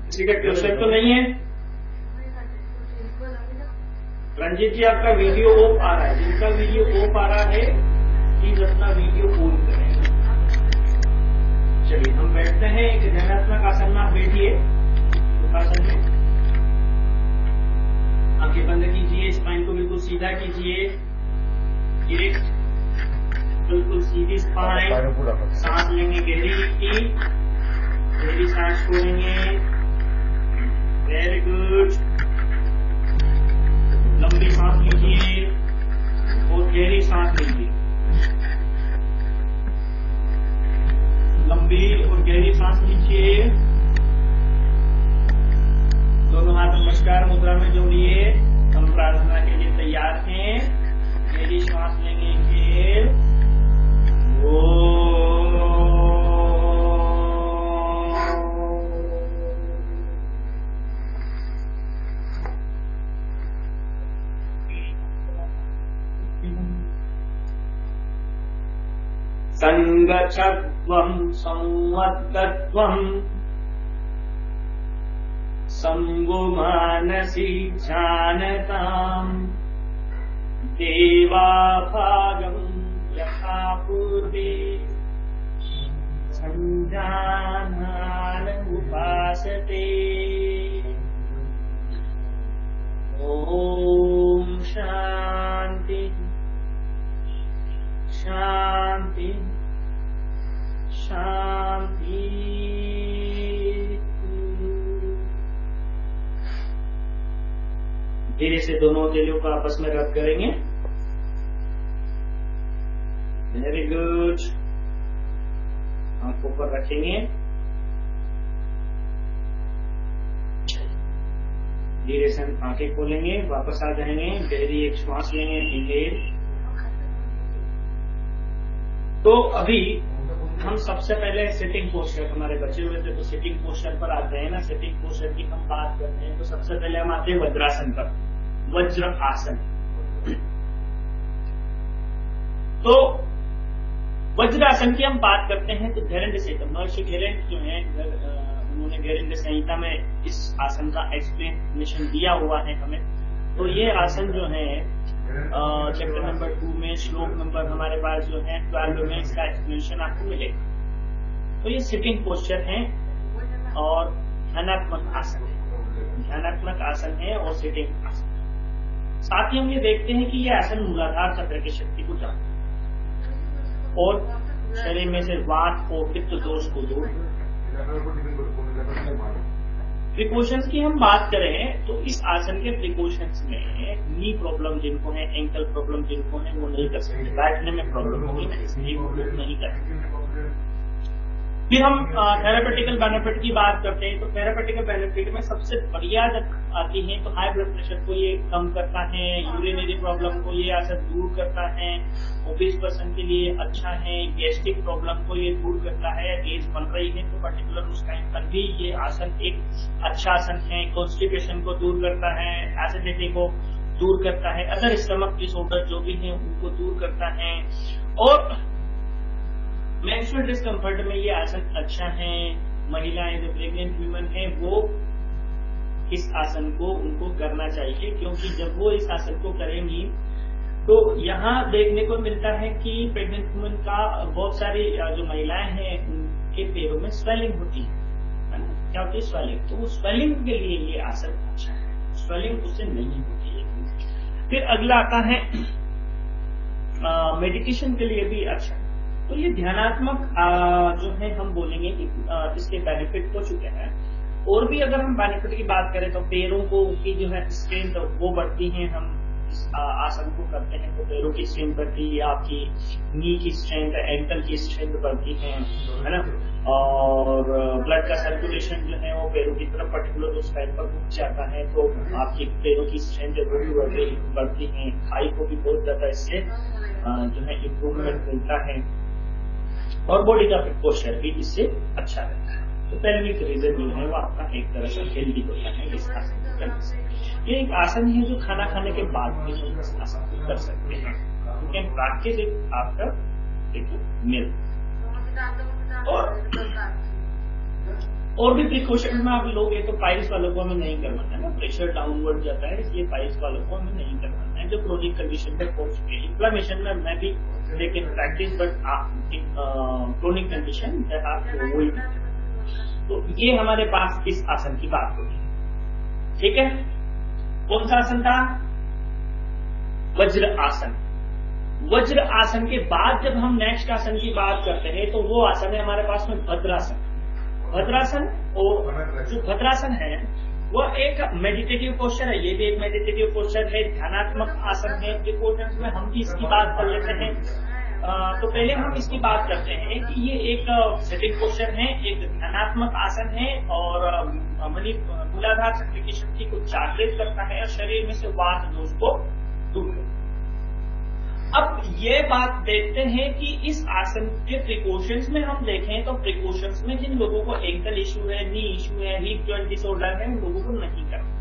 किसी का क्वेश्चन तो नहीं है? रंजीत जी आपका वीडियो ऑफ आ रहा है, जिनका वीडियो ऑफ आ रहा है प्लीज अपना वीडियो ऑन करें। चलिए हम बैठते हैं, एक ध्यानात्मक आसन में आप बैठिए। आसन में आंखें बंद कीजिए, स्पाइन को बिल्कुल सीधा कीजिए, बिल्कुल सीधी स्पाइन। सांस लेंगे गहरी सांस छोड़ेंगे। Very good. लंबी सांस लीजिए और गहरी सांस लीजिए। लंबी और गहरी सांस लीजिए। दोनों हाथ नमस्कार मुद्रा में जोड़िए। हम प्रार्थना के लिए तैयार हैं। गहरी सांस लेंगे फिर संगच्छत्वं संवत्तत्वं संगो मानसी जानताम् देवाभागं यथा पूर्वे संजानान उपासते। ओम शांति शांति शांति। धीरे से दोनों हथेलियों को आपस में रब करेंगे। Very good. आंखों पर रखेंगे। धीरे से आंखें खोलेंगे, वापस आ जाएंगे। गहरी एक श्वास लेंगे, इनहेल। तो अभी हम सबसे पहले सिटिंग पोस्चर, हमारे बचे हुए थे तो सिटिंग पोस्चर पर आते हैं ना। सिटिंग पोस्चर की हम बात करते हैं तो सबसे पहले हम आते हैं वज्रासन पर, वज्र आसन। तो वज्रासन की हम बात करते हैं तो घेरंड से महर्षि घेरंड जो है, उन्होंने घेरंड संहिता में इस आसन का एक्सप्लेनेशन दिया हुआ है हमें। तो ये आसन जो है चैप्टर नंबर 2 में श्लोक नंबर हमारे पास जो है 12 में इसका एक्सप्लेनेशन आपको मिलेगा। तो ये सिटिंग पोस्चर है और ध्यानात्मक आसन है। ध्यानात्मक आसन है और सिटिंग आसन। साथ ही हम ये देखते हैं कि ये आसन मूलाधार चक्र की शक्ति को जाता है और शरीर में से वात और पित्त दोष को दूर। प्रिकॉशंस की हम बात करें तो इस आसन के प्रिकॉशंस में नी प्रॉब्लम जिनको है, एंकल प्रॉब्लम जिनको है, वो नहीं कर सकते। बैठने में प्रॉब्लम होगी ना, इसलिए वो लोग नहीं कर सकते। फिर हम थेरापेटिकल बेनिफिट की बात करते हैं तो थेरापेटिकल बेनिफिट में सबसे बढ़िया जब आती है तो हाई ब्लड प्रेशर को ये कम करता है, यूरिनरी प्रॉब्लम को ये आसन दूर करता है, ओबीस पर्सन के लिए अच्छा है, गैस्ट्रिक प्रॉब्लम को ये दूर करता है। एज बन रही है तो पर्टिकुलर उस टाइम पर भी ये आसन एक अच्छा आसन है। कॉन्स्टिपेशन को दूर करता है, एसिडिटी को दूर करता है, अदर स्टमक डिसऑर्डर जो भी है उनको दूर करता है। और मेंस्ट्रुअल डिस्कम्फर्ट में ये आसन अच्छा है। महिलाएं जो प्रेग्नेंट वुमेन है वो इस आसन को उनको करना चाहिए, क्योंकि जब वो इस आसन को करेंगी तो यहाँ देखने को मिलता है कि प्रेग्नेंट वुमेन का बहुत सारी जो महिलाएं हैं उनके पैरों में स्वेलिंग होती है ना। क्या होती है? स्वेलिंग। तो वो स्वेलिंग के लिए ये आसन अच्छा है, स्वेलिंग उससे नहीं होती है। फिर अगला आता है मेडिटेशन के लिए भी अच्छा है। तो ये ध्यानात्मक जो है हम बोलेंगे कि इसके बेनिफिट हो चुके हैं। और भी अगर हम बेनिफिट की बात करें तो पैरों को की जो है स्ट्रेंथ वो बढ़ती है। हम इस आसन को करते हैं तो पैरों की स्ट्रेंथ बढ़ती है, आपकी नी की स्ट्रेंथ, एंकल की स्ट्रेंथ बढ़ती है ना। और ब्लड का सर्कुलेशन जो है वो पैरों की तरफ पर्टिकुलर उस टाइम पर रुक जाता है, तो आपकी पैरों की स्ट्रेंथ वो भी बढ़ती है। थाई को भी बहुत ज्यादा इससे जो है इम्प्रूवमेंट मिलता है और बॉडी का पोस्चर भी इससे अच्छा रहता है। तो पेल्विक रीजन जो है वो आपका एक तरह से हेल्दी होता है इस आसन को करने से। ये एक आसन है जो खाना खाने के बाद भी हम इस आसन को कर सकते हैं, क्योंकि प्रैक्टिस आपका एक मिल। और भी प्रिकॉशन में आप लोग, ये तो पाइल्स वालों को हमें नहीं करवाना है ना, प्रेशर डाउनवर्ड जाता है, इसलिए पाइल्स वालों को हमें नहीं करवाना है। जो क्रोनिक कंडीशन पे पहुंच गए, इन्फ्लेमेशन में मैं भी लेकिन practice, but chronic condition that आप अवॉइड। तो ये हमारे पास इस आसन की बात होगी, ठीक है। कौन सा आसन था? वज्र आसन। वज्र आसन के बाद जब हम नेक्स्ट आसन की बात करते हैं तो वो आसन है हमारे पास में भद्रासन। भद्रासन, और जो भद्रासन है वह एक मेडिटेटिव पोस्चर है, ये भी एक मेडिटेटिव पोस्चर है, ध्यानात्मक आसन है। प्रिकॉशंस में हम भी इसकी बात कर लेते हैं। तो पहले हम इसकी बात करते हैं कि ये एक सेटिंग पोस्चर है, एक ध्यानात्मक आसन है, और मूलाधार चक्र की शक्ति को जागृत करता है और शरीर में से वात दोष को दूर करता है। अब ये बात देखते हैं कि इस आसन के प्रिकॉशंस में हम देखें तो प्रिकॉशंस में जिन लोगों को एंकल इश्यू है, नी इश्यू है, हिप जॉइंट डिसऑर्डर है, उन लोगों को नहीं करना।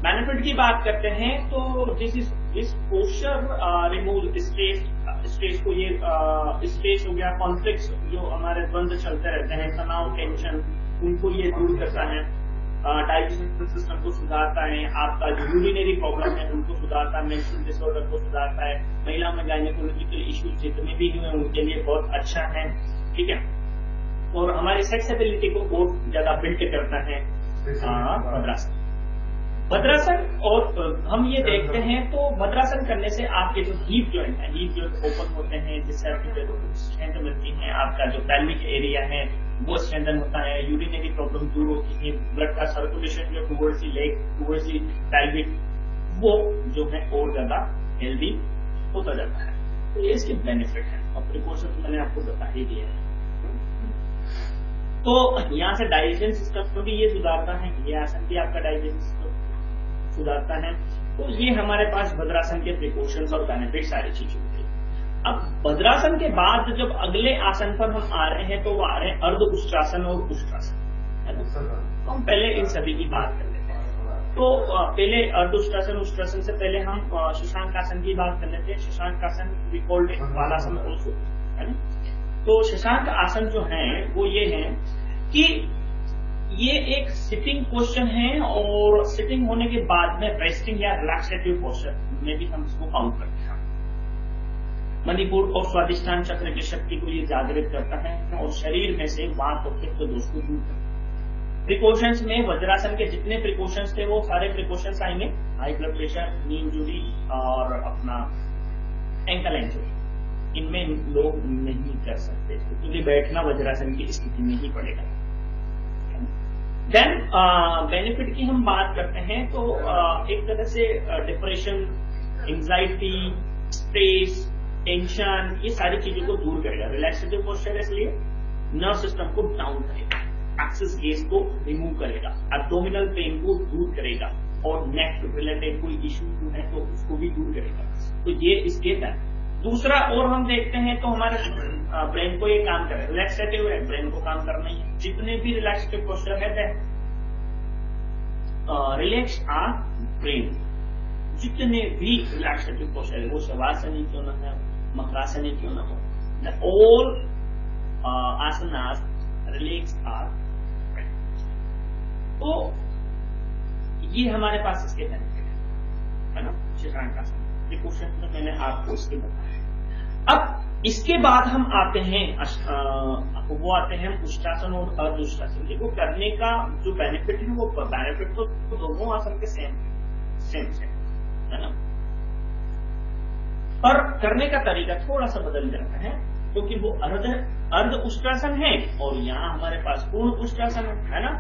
बेनिफिट की बात करते हैं तो दिस पोस्चर रिमूव स्ट्रेस को, ये स्ट्रेस हो गया, कॉन्फ्लिक्ट्स जो हमारे द्वंद्व चलते रहते हैं, तनाव, टेंशन, उनको ये दूर करता है। डाइजेशन सिस्टम को सुधारता है, आपका जो यूरिनरी प्रॉब्लम है उनको सुधारता है, मेंस्ट्रुअल डिसऑर्डर को सुधारता है, महिला में गायनेकोलॉजिकल इश्यूज जितने भी हुए उनके लिए बहुत अच्छा है, ठीक है। और हमारी सेक्सेबिलिटी को और ज्यादा बिल्ड करता है भद्रासन। भद्रासन, और हम ये देखते हैं तो भद्रासन करने से आपके जो हीप जॉइंट है, हीप जॉइंट ओपन होते हैं, जिससे आपकी स्ट्रेंथ मिलती है, आपका जो पैल्विक एरिया है वो स्ट्रेंथन होता है, यूरिनरी प्रॉब्लम दूर होती है, ब्लड का सर्कुलेशन जो towards the leg, towards the pelvic, वो जो है और ज्यादा हेल्दी होता जाता है। तो ये इसके बेनिफिट है, और प्रिकॉशन मैंने आपको बता ही दिया है। तो यहाँ से डाइजेशन सिस्टम को भी ये सुधारता है, ये आसन भी आपका डाइजेशन सिस्टम सुधारता है। तो ये हमारे पास भद्रासन के प्रिकॉशंस और बेनिफिट सारी चीजें होती है। अब भद्रासन के बाद जब अगले आसन पर हम आ रहे हैं तो वो आ रहे हैं अर्ध उष्ट्रासन और उष्ट्रासन, है ना। तो हम पहले इन सभी की बात कर लेते हैं। तो पहले अर्ध उष्ट्रासन, उष्ट्रासन से पहले हम शशांक आसन की बात कर लेते हैं। शशांक आसन वी कॉल्ड बालासन आल्सो, है ना। तो शशांक आसन जो है वो ये है कि ये एक सिटिंग पोस्चर है, और सिटिंग होने के बाद में रेस्टिंग या रिलैक्सेटिव पोस्चर में भी हम इसको काउंट करते हैं। मणिपुर और स्वादिष्टान चक्र की शक्ति को ये जागृत करता है और शरीर में से वात और पित्त दोष को दूर करता है। प्रिकॉशंस में वज्रासन के जितने प्रिकॉशंस थे वो सारे प्रिकॉशंस आएंगे, हाई ब्लड प्रेशर, नी इंजुरी और अपना एंकल इंजुरी, इनमें लोग नहीं कर सकते, क्योंकि बैठना वज्रासन की स्थिति में ही पड़ेगा। देन बेनिफिट की हम बात करते हैं तो एक तरह से डिप्रेशन, एंजाइटी, स्ट्रेस, टेंशन, ये सारी चीजों को दूर करेगा। रिलैक्सेटिव पोस्चर इसलिए नर्व सिस्टम को डाउन करेगा, एक्सेस गेज को रिमूव करेगा, एब्डोमिनल पेन को दूर करेगा, और नेक रिलेटेड कोई इश्यू है तो उसको भी दूर करेगा। तो ये इसके है। दूसरा और हम देखते हैं तो हमारे ब्रेन को ये काम करे, रिलैक्सेटिव है, ब्रेन को काम करना ही है। जितने भी रिलैक्सेटिव पोस्चर है रिलैक्स आर ब्रेन, जितने भी रिलैक्सेटिव पोस्चर है, वो शवासन क्यों ना है, मकरासन क्यों ना हो, the all asanas relax our brain. तो ये हमारे पास इसके बेनिफिट है ना। शशांक आसन क्वेश्चन में मैंने आपको इसके बताया। अब इसके बाद हम आते हैं वो आते हैं उष्ट्रासन और अर्ध उष्ट्रासन। देखो करने का जो बेनिफिट है वो बेनिफिट तो दोनों आसन के सेम है ना, पर करने का तरीका थोड़ा सा बदल जाता है, क्योंकि वो अर्ध उष्ट्रासन है और यहाँ हमारे पास पूर्ण उष्ट्रासन है ना।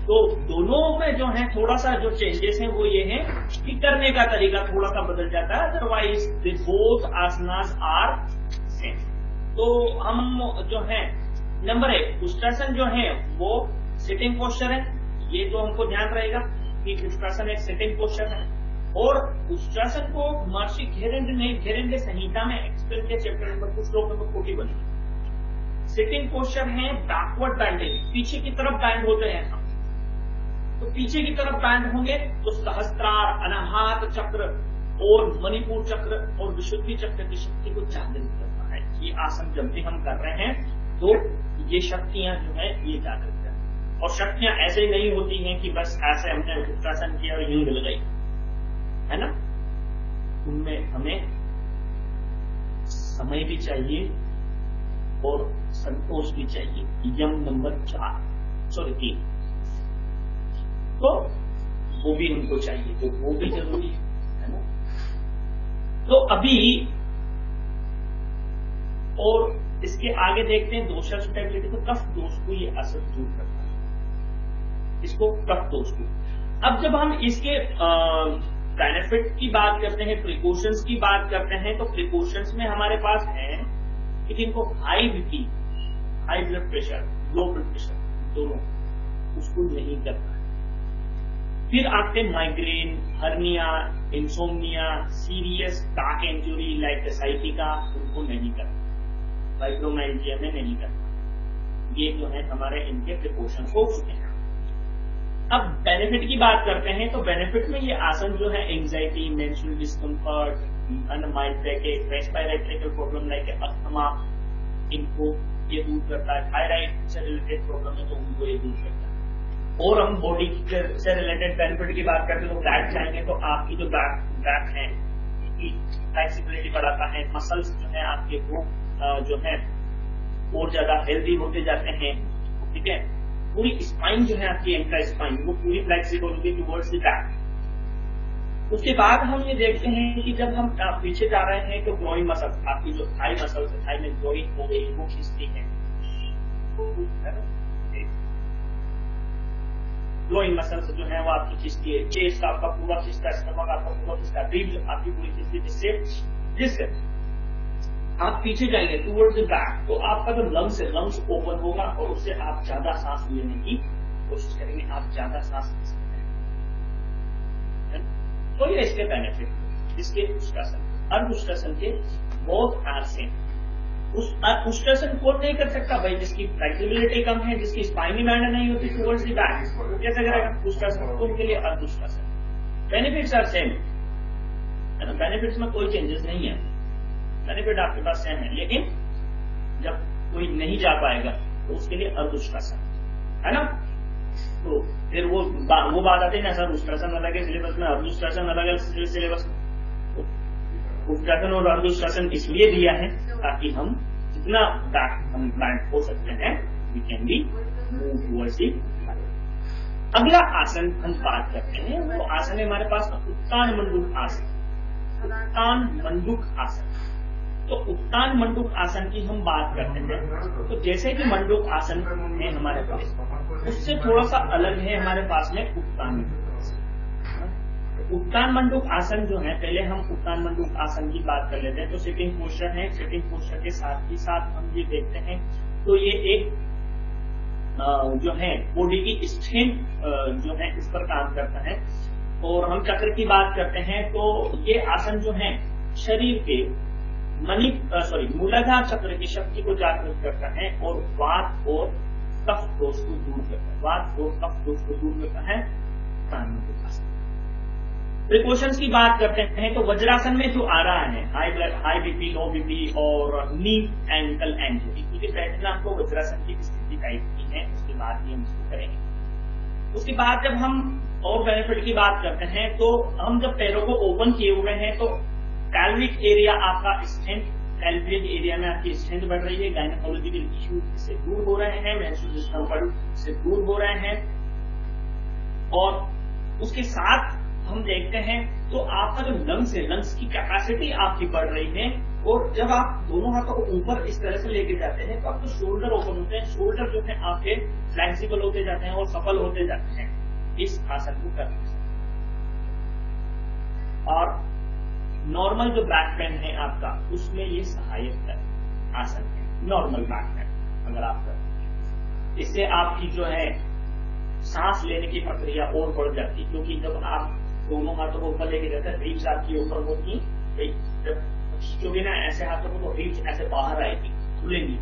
तो दोनों में जो है थोड़ा सा जो चेंजेस हैं वो ये है कि करने का तरीका थोड़ा सा बदल जाता है, otherwise the both asanas are same. तो हम जो है नंबर 1 उष्ट्रासन जो है वो सिटिंग पोस्चर है, ये तो हमको ध्यान रहेगा कि उष्ट्रासन एक सिटिंग पोस्चर है। और उष्ट्रासन को महर्षि घेरेंद्र संहिता में एक्सप्लेन के चैप्टर नंबर कुछ लोग नंबर 40 बनी। सिटिंग पोस्चर है बैकवर्ड बैंडिंग, पीछे की तरफ बैंड होते हैं हम, तो पीछे की तरफ बैंड होंगे तो सहस्त्रार, अनाहत चक्र और मणिपुर चक्र और विशुद्धि चक्र की शक्ति को जागृत करता है। ये आसन जब भी हम कर रहे हैं तो ये शक्तियां जो है ये जागृत है। और शक्तियां ऐसे नहीं होती हैं कि बस ऐसे हमने उत्तरासन किया और यूं मिल गई, है ना। उनमें हमें समय भी चाहिए और संतोष भी चाहिए। यम नंबर 3 तो वो भी हमको चाहिए, तो वो भी जरूरी है ना। तो अभी और इसके आगे देखते हैं दोषा सुटेबिलिटी। तो कफ दोष को ये असर दूर करता है, इसको कफ दोष को। अब जब हम इसके बेनिफिट की बात करते हैं, प्रिकॉशंस की बात करते हैं, तो प्रिकॉशंस में हमारे पास है कि जिनको high BP, high blood pressure, low blood pressure दोनों, उसको नहीं करना है। फिर आते migraine, hernia, insomnia, serious back injury like sciatica, उनको नहीं करना। फाइब्रोमाइल्जिया में नहीं करना। ये जो है हमारे इनके प्रिकॉशन हो चुके हैं। अब बेनिफिट की बात करते हैं, तो बेनिफिट में ये आसन जो है anxiety, menstrual discomfort, mild बैकएक, respiratory problem like asthma, इनको ये दूर करता है। थायराइड से रिलेटेड प्रॉब्लम है तो उनको ये दूर करता है। और हम बॉडी से रिलेटेड बेनिफिट की बात करते हैं तो बैक जाएंगे तो आपकी जो बैक है उसकी फ्लेक्सिबिलिटी बढ़ाता है। मसल्स जो है आपके वो जो है और ज्यादा हेल्दी होते जाते हैं, ठीक है। पूरी स्पाइन जो है आपकी एंट्रा स्पाइन वो पूरी फ्लेक्सिबल होगी टुवर्ड्स द बैक। उसके बाद हम ये देखते हैं कि जब हम पीछे जा रहे हैं तो ग्रोइंग मसल्स, आपकी जो थाई मसल्स है, थाई में ग्रोइंग हो गई, वो खींचती है। ग्रोइंग मसल्स जो है वो आपकी खींचती है। चेस्ट आपका पूरा खींचता है, स्टमक आपका पूरा खींचता है, रिब्स आपकी पूरी खींचती है। जिससे आप पीछे जाएंगे टुवर्ड्स द बैक तो आपका जो लंग्स है, लंग्स ओपन होगा और उससे आप ज्यादा सांस लेने की कोशिश करेंगे, आप ज्यादा सांस ले सकते हैं। तो ये इसके बेनिफिट, इसके उष्टासन, अर्धउष्टासन के बहुत आर्स हैं। उस उष्टासन कौन नहीं कर सकता भाई? जिसकी फ्लेक्सिबिलिटी कम है, जिसकी स्पाइनी बैंड नहीं होती टुवर्ड्स द बैक, वो कैसे करेगा उष्टासन? तो उनके लिए अर्धउष्टासन। बेनिफिट्स आर सेम, है ना। बेनिफिट्स में कोई चेंजेस नहीं है, बेनिफिट आपके पास सेम है। लेकिन जब कोई नहीं जा पाएगा तो उसके लिए अर्धउष्टासन, है ना। तो फिर वो बात आती है ना, सर उष्टासन अलग है सिलेबस में, अर्धउष्टासन अलग है सिलेबस में। उष्टासन और अर्धउष्टासन इसलिए दिया है ताकि हम जितना हम प्लांट हो सकते हैं we can be move towards it. अगला आसन हम बात करते हैं, वो आसन है हमारे पास उत्तान मंडूक आसन। उत्तान मंडूक आसन, तो उत्तान मंडूक आसन की हम बात करते हैं। तो जैसे कि मंडूक आसन है हमारे पास, उससे थोड़ा सा अलग है हमारे पास में उत्तान मंडूक आसन। उत्तान मंडूक आसन जो है, पहले हम उत्तान मंडूक आसन की बात कर लेते हैं। तो सिटिंग पोस्चर है, सिटिंग पोस्चर के साथ ही साथ हम ये देखते हैं तो ये एक जो है बॉडी की स्ट्रेंथ जो है इस पर काम करता है। और हम चक्र की बात करते हैं तो ये आसन जो है शरीर के मूलाधार चक्र की शक्ति को जागृत करता है और वात और कफ दोष को दूर करता है। वात और कफ दोष को दूर करता है उत्तान मंडूक आसन। प्रिकॉशंस की बात करते हैं तो वज्रासन में जो आ रहा है हाई बीपी, लो बीपी और नी एंकल इंजरी, क्योंकि बैठना आपको वज्रासन की स्थिति टाइप की है, उसके बाद ही हम इसको करेंगे। उसके बाद जब हम और बेनिफिट की बात करते हैं तो हम जब पैरों को ओपन किए हुए हैं तो कैल्विक एरिया आपका स्ट्रेंथ, कैल्विक एरिया में आपकी स्ट्रेंथ बढ़ रही है, गायनेकोलॉजिकल इश्यू से दूर हो रहे हैं, मेंस्ट्रुअल डिस्कम्फर्ट से दूर हो रहे हैं। और उसके साथ हम देखते हैं तो आपका जो लंग्स है, लंग्स की कैपेसिटी आपकी बढ़ रही है। और जब आप दोनों हाथों को ऊपर इस तरह से लेके जाते हैं तो आपको शोल्डर ओपन होते हैं, शोल्डर जो है आपके फ्लेक्सिबल होते जाते हैं और सफल होते जाते हैं इस आसन को करने से। और नॉर्मल जो बैक पेन है आपका, उसमें ये सहायक आसन है, नॉर्मल बैक पेन अगर आप करें। इससे आपकी जो है सांस लेने की प्रक्रिया और बढ़ जाती है, क्योंकि जब आप दोनों हाथों को ऊपर लेके जाते हैं, रिब्स आपकी ऊपर होती है, जब खींचोगे ना ऐसे हाथों को तो रिब्स ऐसे बाहर आएगी, खुलेंगी,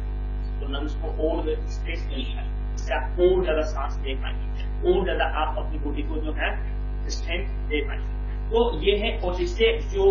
तो लंग्स को और स्पेस मिलेगा, इससे आप और ज्यादा सांस ले पाएंगे, और ज्यादा आप अपनी बॉडी को जो है स्ट्रेंथ दे पाएंगे। तो ये है, और जिससे जो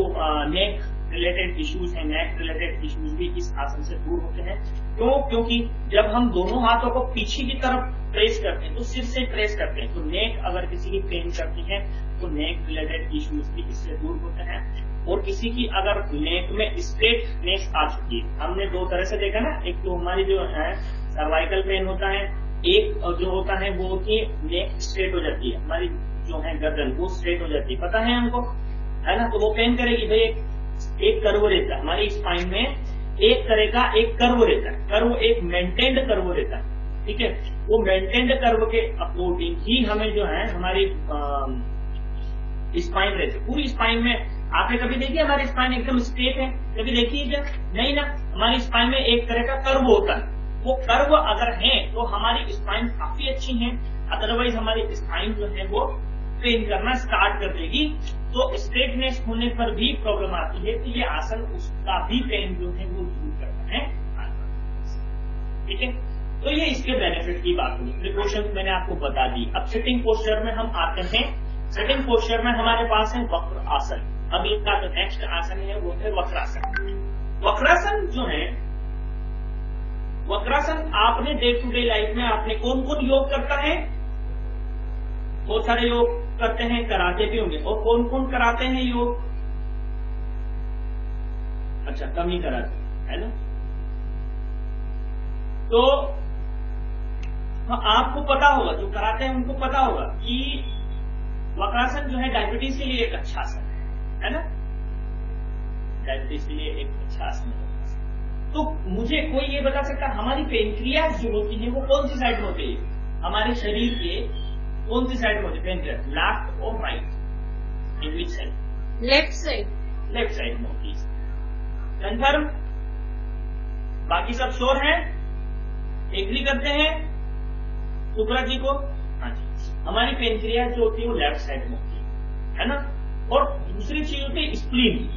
नेक रिलेटेड इश्यूज हैं, नेक रिलेटेड इश्यूज भी इस आसन से दूर होते हैं। क्यों? क्योंकि जब हम दोनों हाथों को पीछे की तरफ प्रेस करते हैं तो सिर से प्रेस करते हैं, तो नेक अगर किसी की पेन करती है तो नेक रिलेटेड इश्यूज भी इससे दूर होते हैं। और किसी की अगर नेक में स्ट्रेटनेस आ चुकी है, हमने दो तरह से देखा ना, एक तो हमारी जो है सर्वाइकल पेन होता है, एक जो होता है वो होती है नेक स्ट्रेट हो जाती है, हमारी जो है गर्दन वो स्ट्रेट हो जाती है, पता है हमको, है ना। तो वो पेन करेगी भाई, एक कर्व रहता है हमारी स्पाइन में, एक तरह का एक कर्व रहता है, कर्व एक मेंटेन्ड कर्व रहता है, ठीक है। वो मेंटेन्ड कर्व के अकॉर्डिंग ही हमें जो है हमारी स्पाइन रहती है। पूरी स्पाइन में आपने कभी देखी हमारी स्पाइन एकदम स्ट्रेट है, कभी देखी है क्या? नहीं ना, हमारी स्पाइन में एक तरह का कर्व होता है। वो कर्व अगर है तो हमारी स्पाइन काफी अच्छी है, अदरवाइज हमारी स्पाइन जो है वो पेन करना स्टार्ट कर देगी। तो स्ट्रेटनेस होने पर भी प्रॉब्लम आती है, तो ये आसन उसका भी पेन जो है वो दूर करता है, ठीक है। तो ये इसके बेनिफिट की बात हुई, प्रिकॉशंस मैंने आपको बता दी। अब सिटिंग पोस्चर में हम आते हैं। सिटिंग पोस्चर में हमारे पास है वक्र आसन। अब इसका जो नेक्स्ट आसन है वो है वक्रासन। वक्रासन जो है, वक्रासन आपने डे टू डे लाइफ में आपने कौन कौन योग करता है? बहुत सारे योग करते हैं, कराते भी होंगे। और कौन कौन कराते हैं योग? अच्छा, कम ही कराते है ना। तो आपको पता होगा, जो कराते हैं उनको पता होगा कि वक्रासन जो है डायबिटीज के लिए एक अच्छा आसन है ना, डायबिटीज के लिए एक अच्छा आसन है। तो मुझे कोई ये बता सकता है हमारी पेनक्रियाज जो होती है वो कौन सी साइड में होती है? हमारे शरीर के कौन सी साइड में होती है पेनक्रियाज? लेफ्ट और right? In which side? Left side. Left side में होती है। कंफर्म? बाकी सब श्योर हैं? एग्री करते हैं सुब्रत जी को? हाँ जी। हमारी पेनक्रियाज जो होती है वो लेफ्ट साइड में होती है ना। और दूसरी चीज होती है स्प्लीन।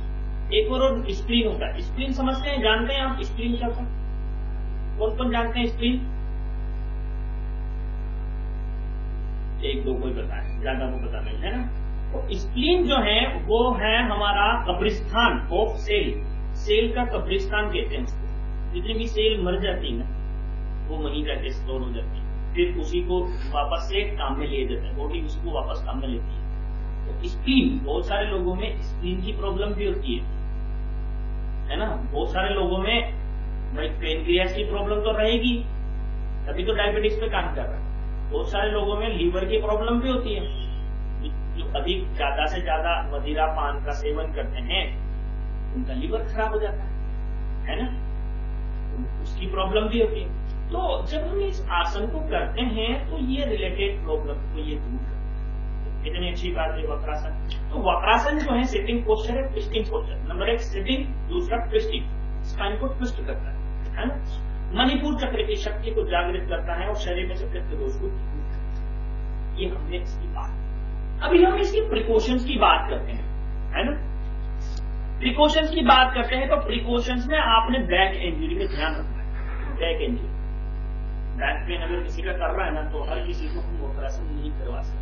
एक और स्प्लीन होता है। स्प्लीन समझते हैं, जानते हैं आप स्प्लीन क्या होता है? कौन कौन जानते हैं स्प्लीन? एक दो कोई बताए, ज्यादा को पता नहीं है ना। तो स्प्लीन जो है वो है हमारा कब्रिस्तान ऑफ सेल। सेल का कब्रिस्तान कहते हैं उसको। जितनी भी सेल मर जाती है ना वो वहीं जाके स्टोर हो जाती है, फिर उसी को वापस से काम में लिए जाते हैं, बॉडी उसको वापस काम में लेती है। तो स्प्लीन, बहुत सारे लोगों में स्प्लीन की प्रॉब्लम भी होती है ना। बहुत सारे लोगों में भाई पेनक्रियाज की प्रॉब्लम तो रहेगी, तभी तो डायबिटीज पे काम कर रहा है। बहुत सारे लोगों में लीवर की प्रॉब्लम भी होती है, जो अधिक ज्यादा से ज्यादा मदिरा पान का सेवन करते हैं उनका लीवर खराब हो जाता है ना, उसकी प्रॉब्लम भी होती है। तो जब हम इस आसन को करते हैं तो ये रिलेटेड प्रॉब्लम को ये दूर करते हैं। इतनी अच्छी बात है वक्रासन। तो वक्रासन जो है सिटिंग पोस्चर है, ट्विस्टिंग पोस्चर। नंबर एक सिटिंग, दूसरा ट्विस्टिंग, स्पाइन को ट्विस्ट करता है ना। मणिपुर चक्र की शक्ति को जागृत करता है और शरीर में से पित्त दोष को दूर करता है। ये हमने इसकी बात। अभी हम इसकी प्रिकॉशंस की बात करते हैं, है ना। प्रिकॉशंस की बात करते हैं तो प्रिकॉशंस में आपने बैक इंजरी में ध्यान रखना है। बैक इंजरी, बैक पेन अगर किसी का कर रहा है ना तो हर किसी को हम वक्रासन नहीं करवा सकते।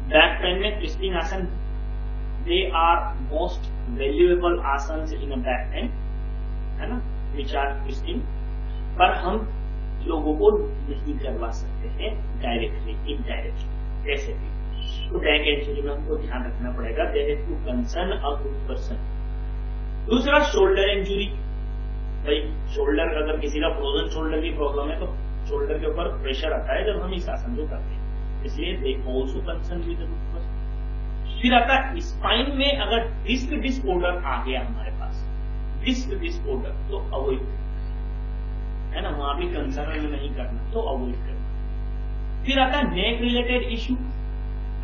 बैक पेन में ट्विस्टिंग आसन, दे आर मोस्ट वैल्यूएबल आसन इन अ बैक पेन, है ना, विच आर ट्विस्टिंग। पर हम लोगों को नहीं करवा सकते हैं डायरेक्टली, इनडायरेक्टली, कैसे भी। तो बैक इंजरी में हमको ध्यान रखना पड़ेगा, there is to concern a good person. दूसरा शोल्डर इंजरी। भाई शोल्डर, अगर किसी का फ्रोजन शोल्डर की प्रॉब्लम है तो शोल्डर के ऊपर प्रेशर आता है जब हम इस आसन को करते हैं, इसलिए they also concern with the good person. फिर आता है स्पाइन में अगर डिस्क डिसऑर्डर आ गया हमारे पास, डिस्क डिसऑर्डर, तो अवॉइड, है ना, वहां भी कंसर्न में नहीं करना, तो अवॉइड करना। फिर आता है नेक रिलेटेड इश्यू।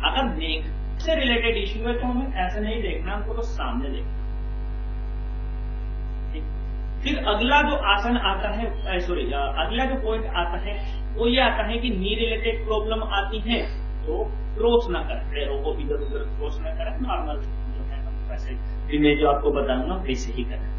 अगर नेक से रिलेटेड इश्यू है तो हमें ऐसे नहीं देखना, हमको तो सामने देखना। फिर अगला जो आसन आता है, अगला जो पॉइंट आता है वो ये आता है कि नी रिलेटेड प्रॉब्लम आती है तो क्रॉस ना करें, पैरों को इधर उधर क्रॉस ना करें, नॉर्मल जो है वैसे भी मैं जो आपको बताऊंगा वैसे ही करें,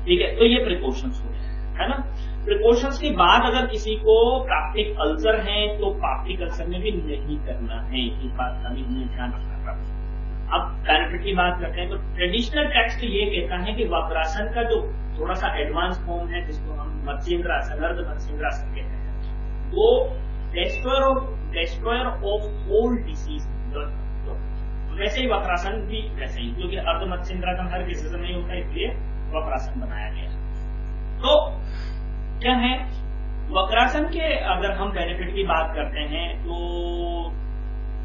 ठीक है। तो ये प्रिकॉशंस हो गए, है ना। प्रिकॉशंस के बाद अगर किसी को पैप्टिक अल्सर है तो पैप्टिक अल्सर में भी नहीं करना है, ये बात का भी हमें ध्यान रखना पड़ेगा। अब बेनिफिट की बात करते हैं तो ट्रेडिशनल टेक्स्ट ये कहता है कि वक्रासन का जो थोड़ा सा एडवांस फॉर्म है जिसको हम मत्स्येंद्रासन, अर्ध मत्स्येंद्रासन कहते हैं, वो डिस्ट्रॉयर ऑफ ऑल डिसीज। वैसे ही वक्रासन भी वैसे ही, क्योंकि अर्ध मत्स्येंद्रासन हर किसी से नहीं होता, इसलिए वक्रासन बनाया गया। तो क्या है वक्रासन के, अगर हम बेनिफिट की बात करते हैं तो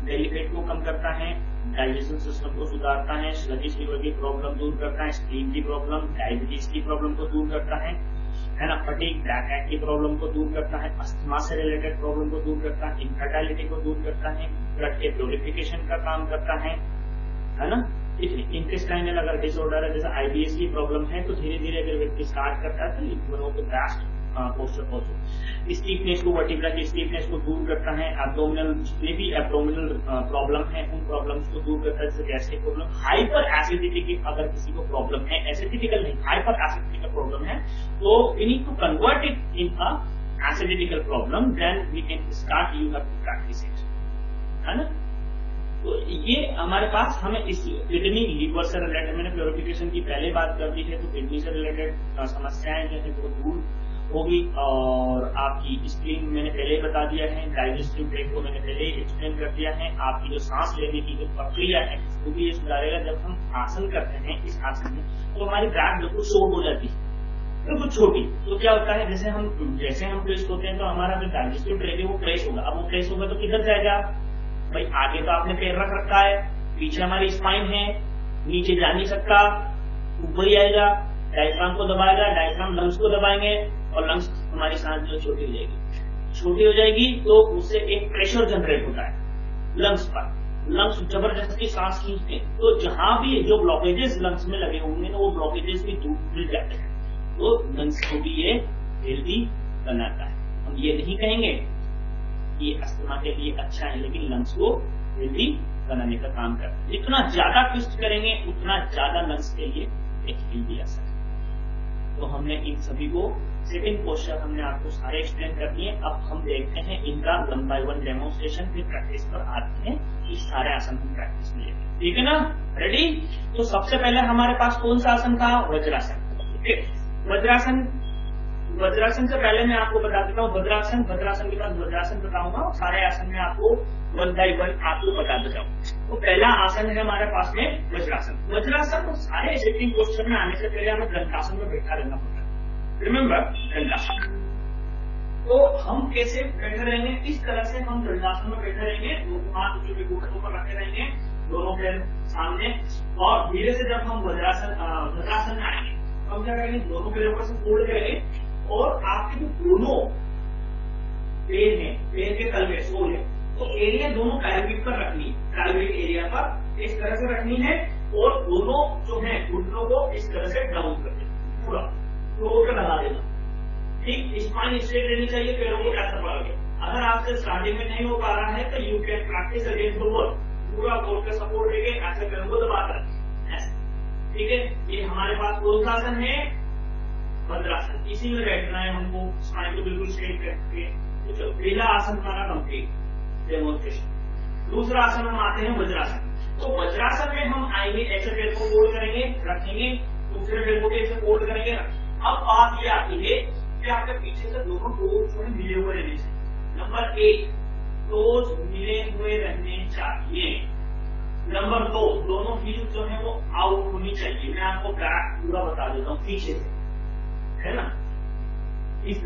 बेली फैट को कम करता है, डाइजेशन सिस्टम को सुधारता है, स्लगिश लीवर की प्रॉब्लम दूर करता है, स्प्लीन की प्रॉब्लम, डायबिटीज की प्रॉब्लम को दूर करता है ना, फटीग, बैक की प्रॉब्लम को दूर करता है, अस्थमा से रिलेटेड प्रॉब्लम को दूर करता है, इनफर्टिलिटी को दूर करता है, ब्लड के प्योरिफिकेशन का काम करता है ना। इंटेस्टाइनल अगर डिसऑर्डर है जैसे आईबीएस की प्रॉब्लम है तो धीरे धीरे अगर व्यक्ति स्टार्ट करता है तो it one of the best poster also. Stiffness को, वर्टिब्रा की स्टीफनेस को दूर करता है, एब्डोमिनल जितने भी एब्डोमिनल प्रॉब्लम है उन प्रॉब्लम्स को दूर करता है, जैसे गैस्ट्रिक प्रॉब्लम, हाइपर एसिडिटी की अगर किसी को प्रॉब्लम है, एसिडिटिकल नहीं हाइपर एसिडिटी का प्रॉब्लम है तो we need to convert it in a एसिडिटिकल problem, then we can start you have to practise it, है ना। तो ये हमारे पास हमें इस किडनी लीवर से रिलेटेड, मैंने प्योरिफिकेशन की पहले बात कर दी है, तो किडनी से रिलेटेड समस्याएं जो है वो दूर होगी। और आपकी स्प्लीन मैंने पहले बता दिया है, डाइजेस्टिव ट्रैक्ट को मैंने पहले ही एक्सप्लेन कर दिया है, आपकी जो सांस लेने की जो प्रक्रिया है वो भी ये सुधारेगा। जब हम आसन करते हैं इस आसन में तो हमारी बैक बिल्कुल शॉर्ट हो जाती है, बिल्कुल छोटी। तो क्या होता है जैसे हम ट्रेस होते हैं तो हमारा जो डाइजेस्टिव ट्रैक्ट है वो प्रेस होगा। अब वो प्रेस होगा तो किधर जाएगा भाई, आगे तो आपने पैर रख रखा है, पीछे हमारी स्पाइन है, नीचे जा नहीं सकता, ऊपर ही आएगा, डायफ्राम को दबाएगा, डायफ्राम लंग्स को दबाएंगे और लंग्स हमारी सांस जो छोटी हो जाएगी, छोटी हो जाएगी तो उससे एक प्रेशर जनरेट होता है लंग्स पर, लंग्स जबरदस्ती सांस खींचते हैं। तो जहां भी जो ब्लॉकेजेस लंग्स में लगे होंगे ना वो ब्लॉकेजेस भी दूर मिल जाते हैं, तो लंग्स को भी ये हेल्दी बनाता है। हम ये नहीं कहेंगे ये अस्थमा के लिए अच्छा है, लेकिन लंग्स को हेल्दी बनाने का काम करता है। जितना ज्यादा ट्विस्ट करेंगे उतना ज्यादा लंग्स के लिए एक हेल्दी असर है। तो हमने इन सभी को सेकंड पोस्चर हमने आपको सारे एक्सप्लेन कर दिए। अब हम देखते हैं इनका 1 by 1 डेमोन्स्ट्रेशन, फिर प्रैक्टिस पर आते हैं। ये सारे आसन हम प्रैक्टिस में लेंगे, ठीक है ना। रेडी। तो सबसे पहले हमारे पास कौन सा आसन था, वज्रासन। ठीक है, वज्रासन से पहले मैं आपको बता देता हूँ भद्रासन के बाद वज्रासन बताऊंगा, सारे आसन में आपको 1 by 1 आपको बता देता हूँ। तो पहला आसन है हमारे पास में वज्रासन को सारे सिटिंग पोस्चर में आने से पहले हमें दंडासन में बैठा रहना पड़ता है। रिमेम्बर दंडासन। तो हम कैसे बैठे रहेंगे, इस तरह से हम दंडासन में बैठे रहेंगे, दोनों हाथ ऊंचे घुटनों पर रखे रहेंगे, दोनों पैर सामने, और धीरे से जब हम वज्रासन में आएंगे हम क्या करेंगे, दोनों पैरों पर से फोल्ड करेंगे और आपके जो दोनों पैर हैं, पैर के तलवे सोल है, तो एरिया दोनों पैल्विक पर रखनी है, पैल्विक एरिया पर इस तरह से रखनी है, और दोनों जो है घुटनों को इस तरह से डाउन कर देना, पूरा फ्लोर पे लगा देना। ठीक, स्पाइन स्ट्रेट रहनी चाहिए, पैरों को ऐसा पड़ा गया। अगर आपसे स्टार्टिंग में नहीं हो पा रहा है तो you can practice against the wall, पूरा वॉल का सपोर्ट देके ऐसे पैरों को दबा कर, ठीक है। ये हमारे पास कौन सा आसन है, भद्रासन। इसी में बैठना है हमको, स्पाइन को बिल्कुल स्ट्रेट करके। तो चलो पहला आसन हमारा कंप्लीट डेमोन्स्ट्रेशन। दूसरा आसन हम आते हैं वज्रासन। तो वज्रासन में हम आएंगे, ऐसे पैर को फोल्ड करेंगे, रखेंगे, दूसरे पैर को ऐसे फोल्ड करेंगे। अब बात ये आती है कि आपके पीछे से दोनों टोज जो है मिले हुए रहने चाहिए। नंबर 1, टोज मिले हुए रहने चाहिए। नंबर 2, दोनों हील जो है वो आउट होनी चाहिए। मैं आपको बैक पूरा बता देता हूँ पीछे से, है ना, इस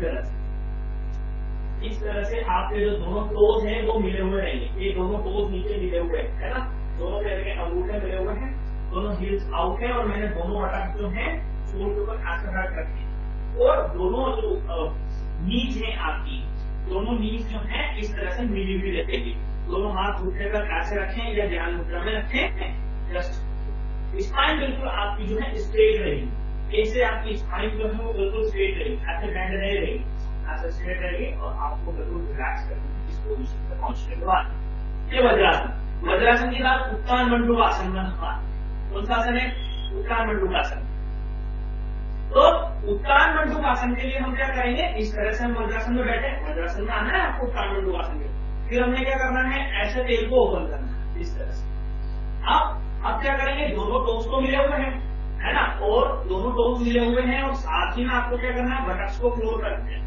तरह से आपके जो दोनों टोज हैं वो मिले हुए रहेंगे। ये दोनों टोज नीचे मिले हुए हैं, है ना, दोनों पैर के अंगूठे मिले हुए हैं, दोनों हील्स आउट है, और मैंने दोनों अटक जो है शोल्डर के ऊपर ऐसे रख रखी, और दोनों जो नीज है आपकी, दोनों नीज जो है इस तरह से मिली हुई रखेगी। दोनों हाथ घुटने पर ऐसे रखें या ध्यान मुद्रा में रखें। जस्ट स्पाइन बिल्कुल आपकी जो है स्ट्रेट रहेगी, ऐसे आपकी स्पाइन जो है वो बिल्कुल स्ट्रेट रहेगी, ऐसे बैंड नहीं रहेगी, ऐसे स्ट्रेट रहेगी, और आपको बिल्कुल रिलैक्स करनी इस पोजीशन पर पहुंचने के बाद। ये वज्रासन के बाद उत्तान मंडूकासन में कौन सा आसन है, उत्तान मंडूकासन। तो उत्तान मंडूकासन के लिए हम क्या करेंगे, इस तरह से हम वज्रासन में बैठे, वज्रासन में आना है आपको उत्तान मंडूकासन में। फिर हमने क्या करना है, ऐसे तेल को ओपन करना है इस तरह से। अब अब क्या करेंगे, दोनों टोस तो मिले हुए हैं, है ना, और दोनों टोस मिले हुए हैं और साथ ही में आपको क्या करना है, बटक्स को फ्लोर करना है।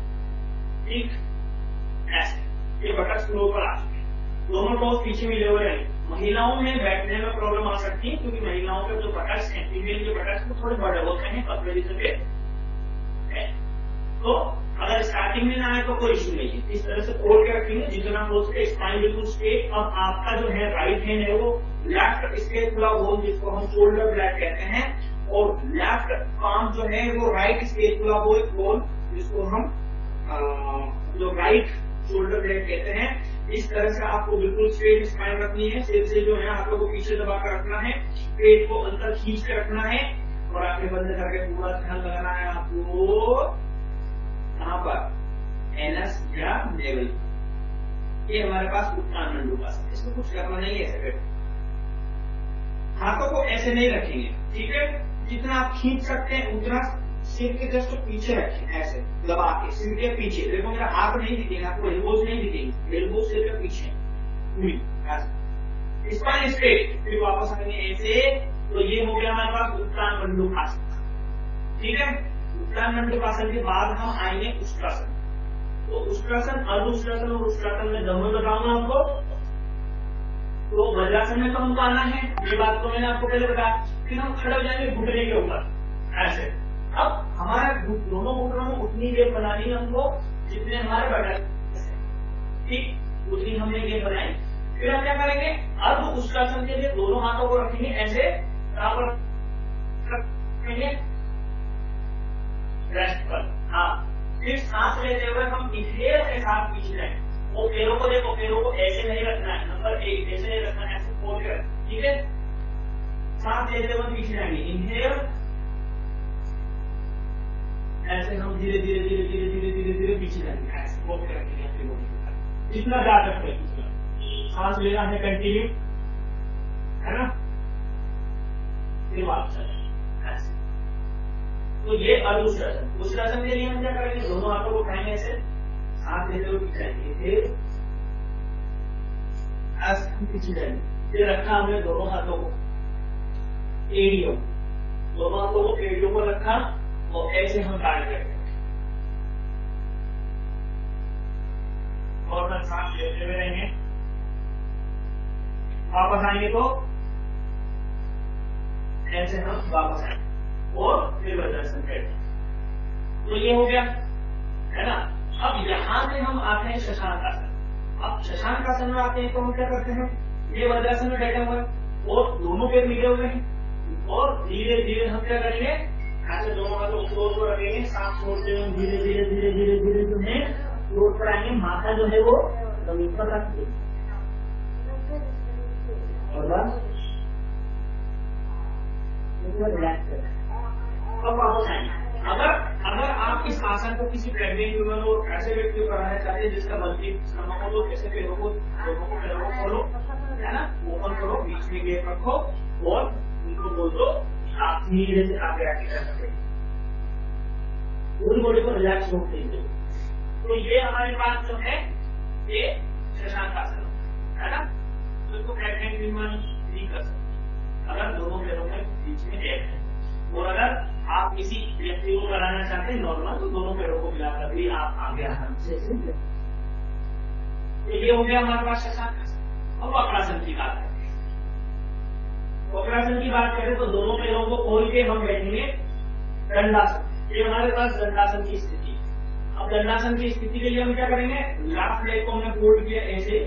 ठीक, ऐसे ये बटक्स फ्लोर पर आ चुके हैं, दोनों टोस पीछे मिले हुए हैं। महिलाओं में बैठने में प्रॉब्लम आ सकती है क्योंकि महिलाओं के जो बटक्स हैं, फीमेल के बटक्स वो थोड़े बड़े होते हैं पतले जैसे, तो अगर स्टार्टिंग में ना आए तो कोई इश्यू नहीं है। इस तरह से खोल के रखेंगे जितना हो सके, स्पाइन बिल्कुल स्ट्रेट। अब आपका जो है राइट हैंड है वो लेफ्ट स्केपुला बोन जिसको हम शोल्डर ब्लैड कहते हैं, और लेफ्ट पाम जो है वो राइट स्केपुला बोन जिसको हम जो राइट शोल्डर ब्लैड कहते हैं। इस तरह से आपको बिल्कुल स्ट्रेट स्पाइन रखनी है। सिर से जो है हाथों को पीछे दबा कर रखना है, पेट को अंदर खींच कर रखना है और आंखें बंद करके पूरा ध्यान लगाना है आपको कहां पर, एनस या नेवल। ये हमारे पास उत्तान मंडूकासन, इसमें कुछ करना नहीं है। सेकंड हाथों को ऐसे नहीं रखेंगे, ठीक है, जितना आप खींच सकते हैं उतना सिर के जस्ट पीछे रखें, ऐसे दबा के सिर के पीछे। देखो मेरा हाथ नहीं दिखेगा आपको, एल्बोज नहीं दिखेंगे, एल्बोज सिर के पीछे पूरी ऐसे, स्पाइन स्ट्रेट। फिर वापस आएंगे ऐसे, तो ये हो गया हमारे पास उत्तान मंडूकासन, ठीक है। उत्तान मंडूकासन के बाद हम आएंगे उष्ट्रासन। तो उष्ट्रासन, अर्ध उष्ट्रासन और उष्ट्रासन में दोनों बताऊंगा आपको। तो वज्रासन में तो हमको आना है, ये बात तो मैंने आपको पहले बताया। फिर हम खड़े हो जाएंगे घुटने के ऊपर ऐसे। अब हमारे दोनों घुटनों में उतनी गेप बनानी है हमको जितने हमारे बटन, ठीक, उतनी हमने गेप बनाई। फिर हम क्या करेंगे, अर्ध उष्ट्रासन के लिए दोनों हाथों को रखेंगे ऐसे, रखेंगे रेस्ट पर। हाँ, फिर सांस लेते हुए हम इनहेल के साथ पीछे जाएंगे। वो पैरों को देखो, पैरों को ऐसे नहीं रखना है, नंबर 1 ऐसे नहीं रखना है, ऐसे खोल कर, ठीक है। सांस लेते हुए पीछे जाएंगे, इनहेल, ऐसे हम धीरे धीरे धीरे धीरे धीरे धीरे धीरे पीछे जाएंगे, ऐसे खोल कर रखेंगे अपनी बॉडी को, जितना जा सकते हैं उतना सांस लेना है कंटिन्यू, है ना। फिर वापस ऐसे। तो ये अर्ध उष्ट्रासन। उष्ट्रासन के लिए हम क्या करेंगे, दोनों हाथों को उठाएंगे ऐसे, सांस लेते हुए पीछे जाएंगे, फिर ऐसे पीछे जाएंगे। फिर रखा हमने दोनों हाथों को एड़ियों, दोनों हाथों को एड़ियों को रखा और ऐसे हम टाइट करते हैं और फिर सांस लेते हुए रहेंगे। वापस आएंगे तो ऐसे हम वापस आएंगे और फिर वज्रासन करते। तो ये हो गया, है ना। अब यहां से हम आते हैं शशांक आसन। अब शशांक आसन में आते हैं तो हम क्या करते हैं, ये वज्रासन में बैठा हुआ है और दोनों पैर मिले हुए हैं और धीरे धीरे हम क्या करेंगे, ऐसे दोनों हाथों को फ्लोर पर रखेंगे, सांस छोड़ते हुए धीरे धीरे धीरे धीरे धीरे जो है फ्लोर पर आएंगे, माथा जो है वो जमीन पर रख देंगे और बस रिलैक्स करें। अब वापस आएंगे। अगर आप इस आसन को किसी प्रेग्नेंट वुमन और ऐसे व्यक्ति को कराना चाहते हैं जिसका बल्कि स्टमक हो, तो कैसे पैरों को दोनों को पैरों को खोलो, है ना, ओपन करो, बीच में गैप रखो और उनको बोल दो आप धीरे से आगे आगे कर सकते हैं, पूरी बॉडी को रिलैक्स होते हैं। तो ये हमारे पास जो है ये शशांक आसन है ना। तो इसको प्रेग्नेंट वुमन भी कर सकते अगर दोनों पैरों के बीच में गैप है, और अगर आप किसी व्यक्ति को कराना चाहते हैं नॉर्मल, तो दोनों पैरों को मिलाकर भी आप आगे आराम से तो ये हो गया हमारे पास शशांक आसन। अब वक्रासन की बात करें, वक्रासन की बात करें तो दोनों पैरों को खोल के हम बैठेंगे दंडासन। ये हमारे पास दंडासन की स्थिति। अब दंडासन की स्थिति के लिए हम क्या करेंगे, लेफ्ट लेग को हमने फोल्ड किया ऐसे।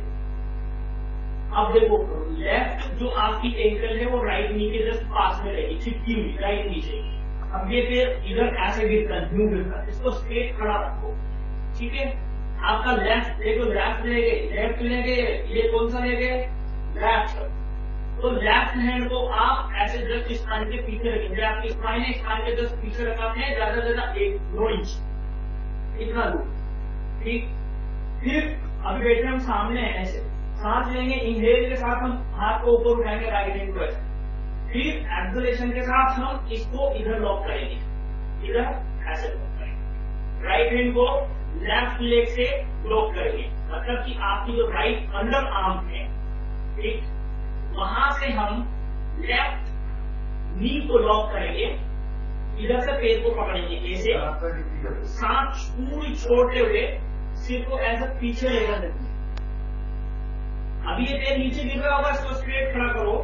अब देखो लेफ्ट जो आपकी एंकल है वो राइट नी के जस्ट पास में रहेगी, चिपकी हुई राइट नीचे। अब ये पैर इधर ऐसे गिरता है, यूं गिरता है, इसको स्ट्रेट खड़ा रखो, ठीक है। आपका लेफ्ट देखो, लेफ्ट लेंगे, ये कौन सा लेंगे, लेफ्ट। तो लेफ्ट हैंड को आप ऐसे जस्ट स्पाइन के पीछे रखेंगे, आपकी स्पाइन है स्पाइन के जस्ट पीछे रखा है, ज्यादा से ज्यादा 1-2 इंच इतना दूर, ठीक। फिर अभी बैठे हम सामने ऐसे, सांस लेंगे, इनहेल के साथ हम हाथ को ऊपर उठाएंगे राइट हैंड को ऐसे, फिर एक्सहेलेशन के साथ हम इसको इधर लॉक करेंगे, इधर ऐसे लॉक करेंगे, राइट हैंड को लेफ्ट लेग से लॉक करेंगे, मतलब कि आपकी जो राइट अंडर आर्म है, ठीक, वहां से हम लेफ्ट नी को लॉक करेंगे, इधर से पैर को पकड़ेंगे ऐसे, सांस पूरी छोड़ते हुए सिर को ऐसा पीछे लेकर देंगे। अभी ये पैर नीचे गिर रहा होगा, इसको स्ट्रेट खड़ा करो,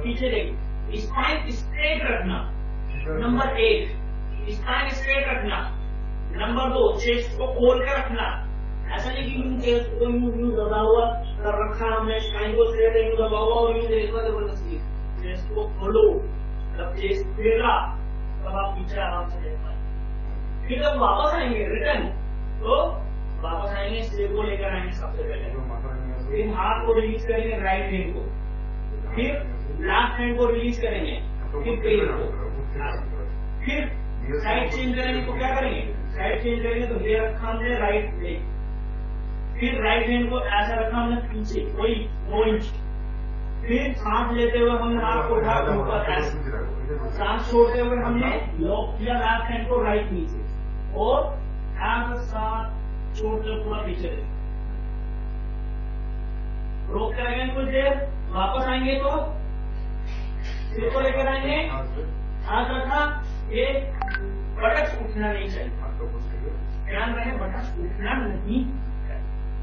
पीछे लेंगे, स्पाइन स्ट्रेट रखना। नंबर 1 स्पाइन स्ट्रेट रखना। नंबर 2 चेस्ट को खोल कर रखना। ऐसा नहीं कि चेस्ट को यूं दबा हुआ कर रखा हमने, स्पाइन को स्ट्रेट यूं दबा हुआ और यूं देखा जबरदस्ती। चेस्ट को खोलो, जब चेस्ट खुलेगा तब आप पीछे आराम से देख पाएंगे। फिर जब वापस आएंगे रिटर्न, तो वापस आएंगे, सिर को लेकर आएंगे सबसे पहले, फिर हाथ को रिलीज करेंगे राइट हैंड को, फिर लेफ्ट हैंड को रिलीज करेंगे, फिर पैर को, फिर साइड चेंज करेंगे तो क्या करेंगे, साइड चेंज करेंगे तो ये रखा हमने राइट लेग, फिर राइट हैंड को ऐसा रखा हमने पीछे कोई 9 इंच, फिर सांस लेते हुए हमने हाथ को उठा ऊपर ऐसे, सांस छोड़ते हुए हमने लॉक किया लेफ्ट हैंड को राइट नीचे, और ऐसा सांस छोड़ते हुए पूरा पीछे रोक करेंगे कुछ देर, वापस आएंगे तो सिर को लेकर आएंगे, हाथ रखा, ये बटक उठना नहीं चाहिए, ध्यान रखें बटक उठना नहीं।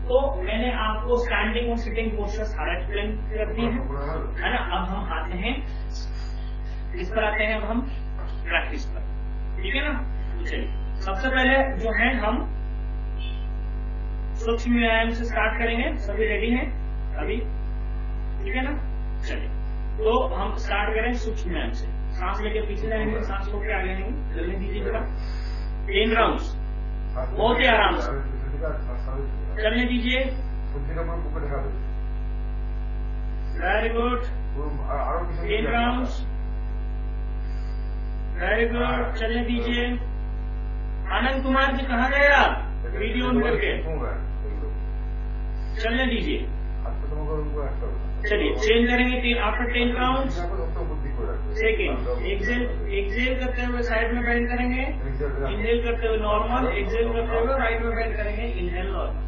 तो मैंने आपको स्टैंडिंग और सिटिंग पोस्चर सारा एक्सप्लेन कर दिए है ना। अब हम आते हैं इस पर, आते हैं अब हम प्रैक्टिस पर, ठीक है ना। चलिए सबसे पहले जो है हम सूक्ष्म व्यायाम से स्टार्ट करेंगे। सभी रेडी हैं अभी, ठीक है ना। चलिए तो हम स्टार्ट करें सूक्ष्म व्यायाम से। सांस लेके पीछे जाएंगे, सांस छोड़ के आगे आएंगे, चलने दीजिए जरा 10 राउंड्स, बहुत ही आराम से चलने दीजिए। Very good, 10 rounds, very good, चलने दीजिए। आनंद कुमार जी कहाँ गए आप, वीडियो ऑन करके चलने दीजिए। चलिए चेंज करेंगे आफ्टर 10 राउंड। सेकेंड एक्सेल करते हुए साइड में बेंड करेंगे, इनहेल करते हुए नॉर्मल, एक्सेल करते हुए राइट में बेंड करेंगे, इनहेल नॉर्मल।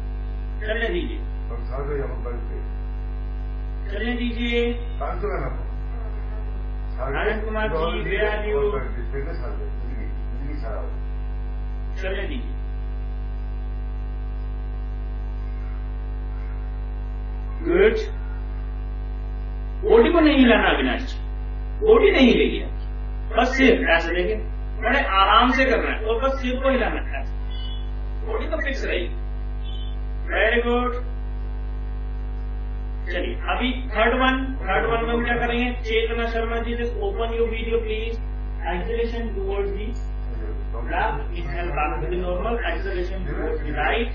चलने दीजिए, चलने दीजिए। आनंद कुमार जी वे आर यू, चलने दीजिए। गुड, बॉडी को नहीं हिलाना अविनाश, बॉडी नहीं हिलेगी, बस सिर ऐसे देखे, बड़े आराम से करना है, और बस सिर को हिलाना है, बॉडी तो फिक्स रहेगी। Very good. चलिए अभी थर्ड वन में हम क्या करेंगे, Chetna Sharma ji just open your video please. Acceleration towards the left, inhale back to the normal, acceleration towards the right,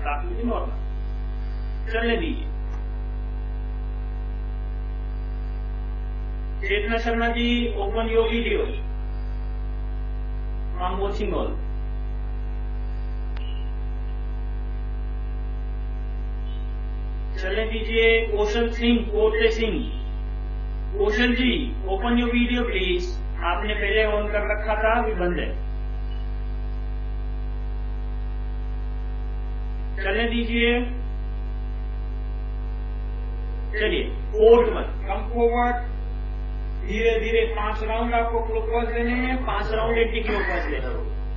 back to the normal. चलने दीजिए। Chetna Sharma ji open your video, I am watching all. चलने दीजिए। Kaushal Singh, Kote Singh, Kaushal ji open your video please. आपने पहले on कर रखा था, अभी बंद है। चलने दीजिए। चलिए फोर्थ वन, कम फॉरवर्ड, धीरे धीरे 5 राउंड आपको क्लॉकवाइज लेने हैं, 5 राउंड एंटी क्लॉकवाइज लेना,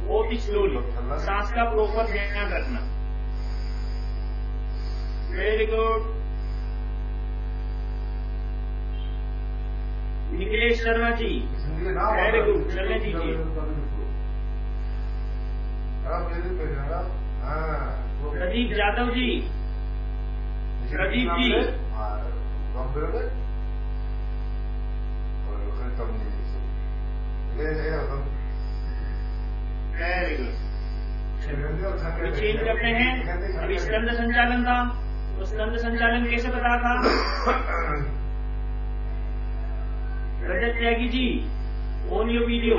बहुत ही स्लोली, सांस का प्रॉपर ध्यान रखना। Very good. Nikhilesh Sharma ji very good, चलने दीजिए। Pradeep Yadav ji, Pradeep ji very good. Change करते हैं। अभी स्कंद संचालन था, तो स्कंद संचालन कैसे बता था। रजत Tyagi ji on your video,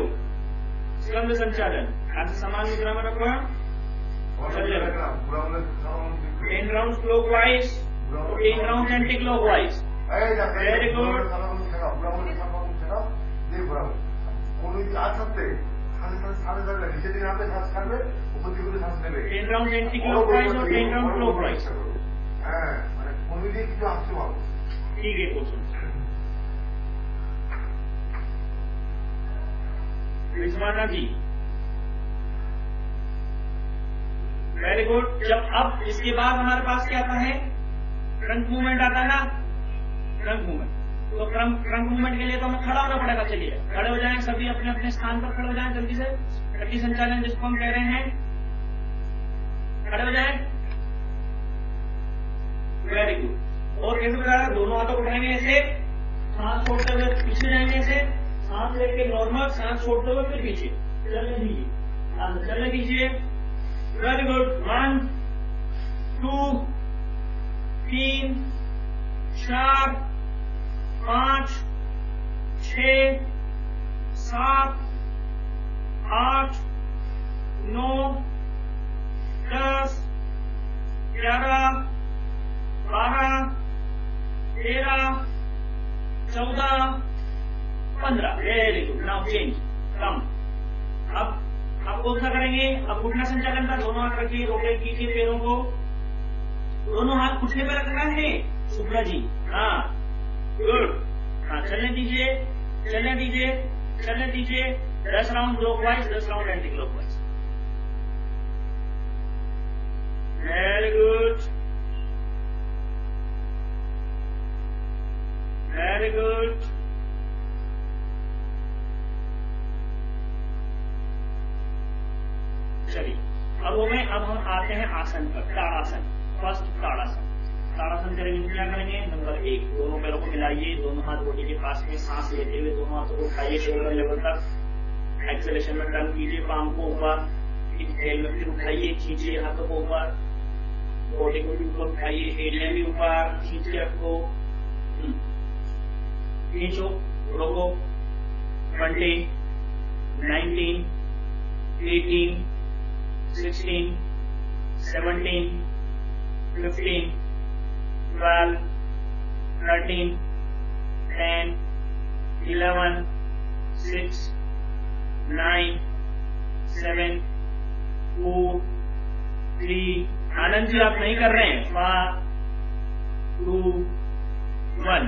स्कंद संचालन ऐसे समान मुद्रा में रखो, 10 round clockwise, 10 round anti clockwise. Very good. Ten round anti clockwise और 10 राउंड क्लॉकवाइज, ठीक है क्वेश्चन। रिजवाना जी, वेरी गुड। जब अब इसके बाद हमारे पास क्या आता है, ट्रंक मूवमेंट आता है ना, ट्रंक मूवमेंट। तो ट्रंक मूवमेंट के लिए तो हमें खड़ा होना पड़ेगा। चलिए खड़े हो जाएं, सभी अपने अपने स्थान पर खड़े हो जाएं जल्दी से। गति संचालन जिसको हम कह रहे हैं, खड़े हो जाएं। Very good. और कैसे बता रहा, दोनों हाथों को उठाएंगे ऐसे, सांस छोड़ते हुए पीछे जाएंगे ऐसे, सांस लेके नॉर्मल, सांस छोड़ते हुए फिर पीछे चलने दीजिए, चलने दीजिए। Very good. 1 2 3 4 5 6 7 8 9 10 11 12 13 14 15। Very good. Now change, कम। अब कौन सा करेंगे, अब घुटना संचालन था। दोनों हाथ रखिए, रोटेट कीजिए पैरों को, दोनों हाथ घुटने पे रखना है शुक्ला जी। हाँ गुड। हाँ चलने दीजिए, चलने दीजिए, चलने दीजिए। 10 round clockwise, 10 round anti clockwise. Very good, very good. चलिए अब हम आते हैं आसन पर, ताड़ासन। फर्स्ट ताड़ासन। ताड़ासन करेंगे तो क्या करेंगे, नंबर 1, दोनों पैरों को मिलाइए, दोनों हाथ बॉडी के पास में, सांस लेते हुए दोनों हाथों को उठाइए शोल्डर लेवल तक। एक्सेलेशन में टर्न कीजिए पाम को ऊपर, इनहेल में फिर उठाइए, खींचिए हाथों को ऊपर, बॉडी को भी ऊपर उठाइए, हेड भी ऊपर खींच के रखो, खींचो, रोको। 20 19 18 16 17 15 12 13 10 11 6 9 7 4 3। आनंद जी आप नहीं कर रहे हैं, 1 2 1।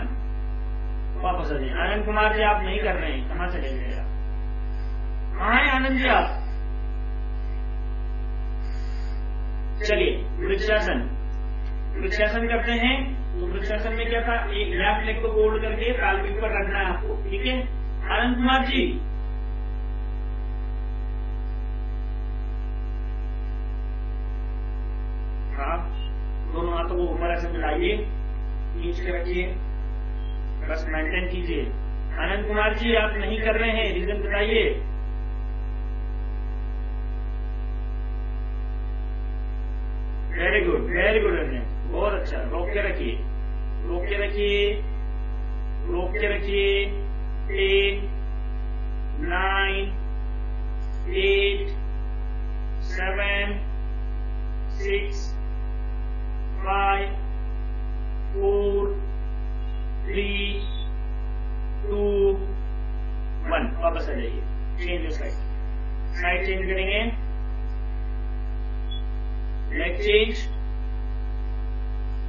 वापस आ जाए। आनंद कुमार जी आप नहीं कर रहे हैं, कहाँ चले गए आप, कहाँ है आनंद जी आप। चलिए वृक्षासन, वृक्षासन करते हैं। तो वृक्षासन में क्या था, एक लेफ्ट लेग को फोल्ड करके तालपीठ पर रखना है आपको, ठीक है। आनंद कुमार जी, हाँ दोनों हाथों को ऊपर ऐसे मिलाइए, खींच के रखिए, बस मेंटेन कीजिए। आनंद कुमार जी आप नहीं कर रहे हैं, रीजन बताइए। Very good, very good Ajay, बहुत अच्छा। रोक के रखिए, रोक के रखिए, रोक के रखिए। 10 9 8 7 6 5 4 3 2 1। वापस आ जाइए, चेंज साइड, साइड चेंज करेंगे, लेग चेंज।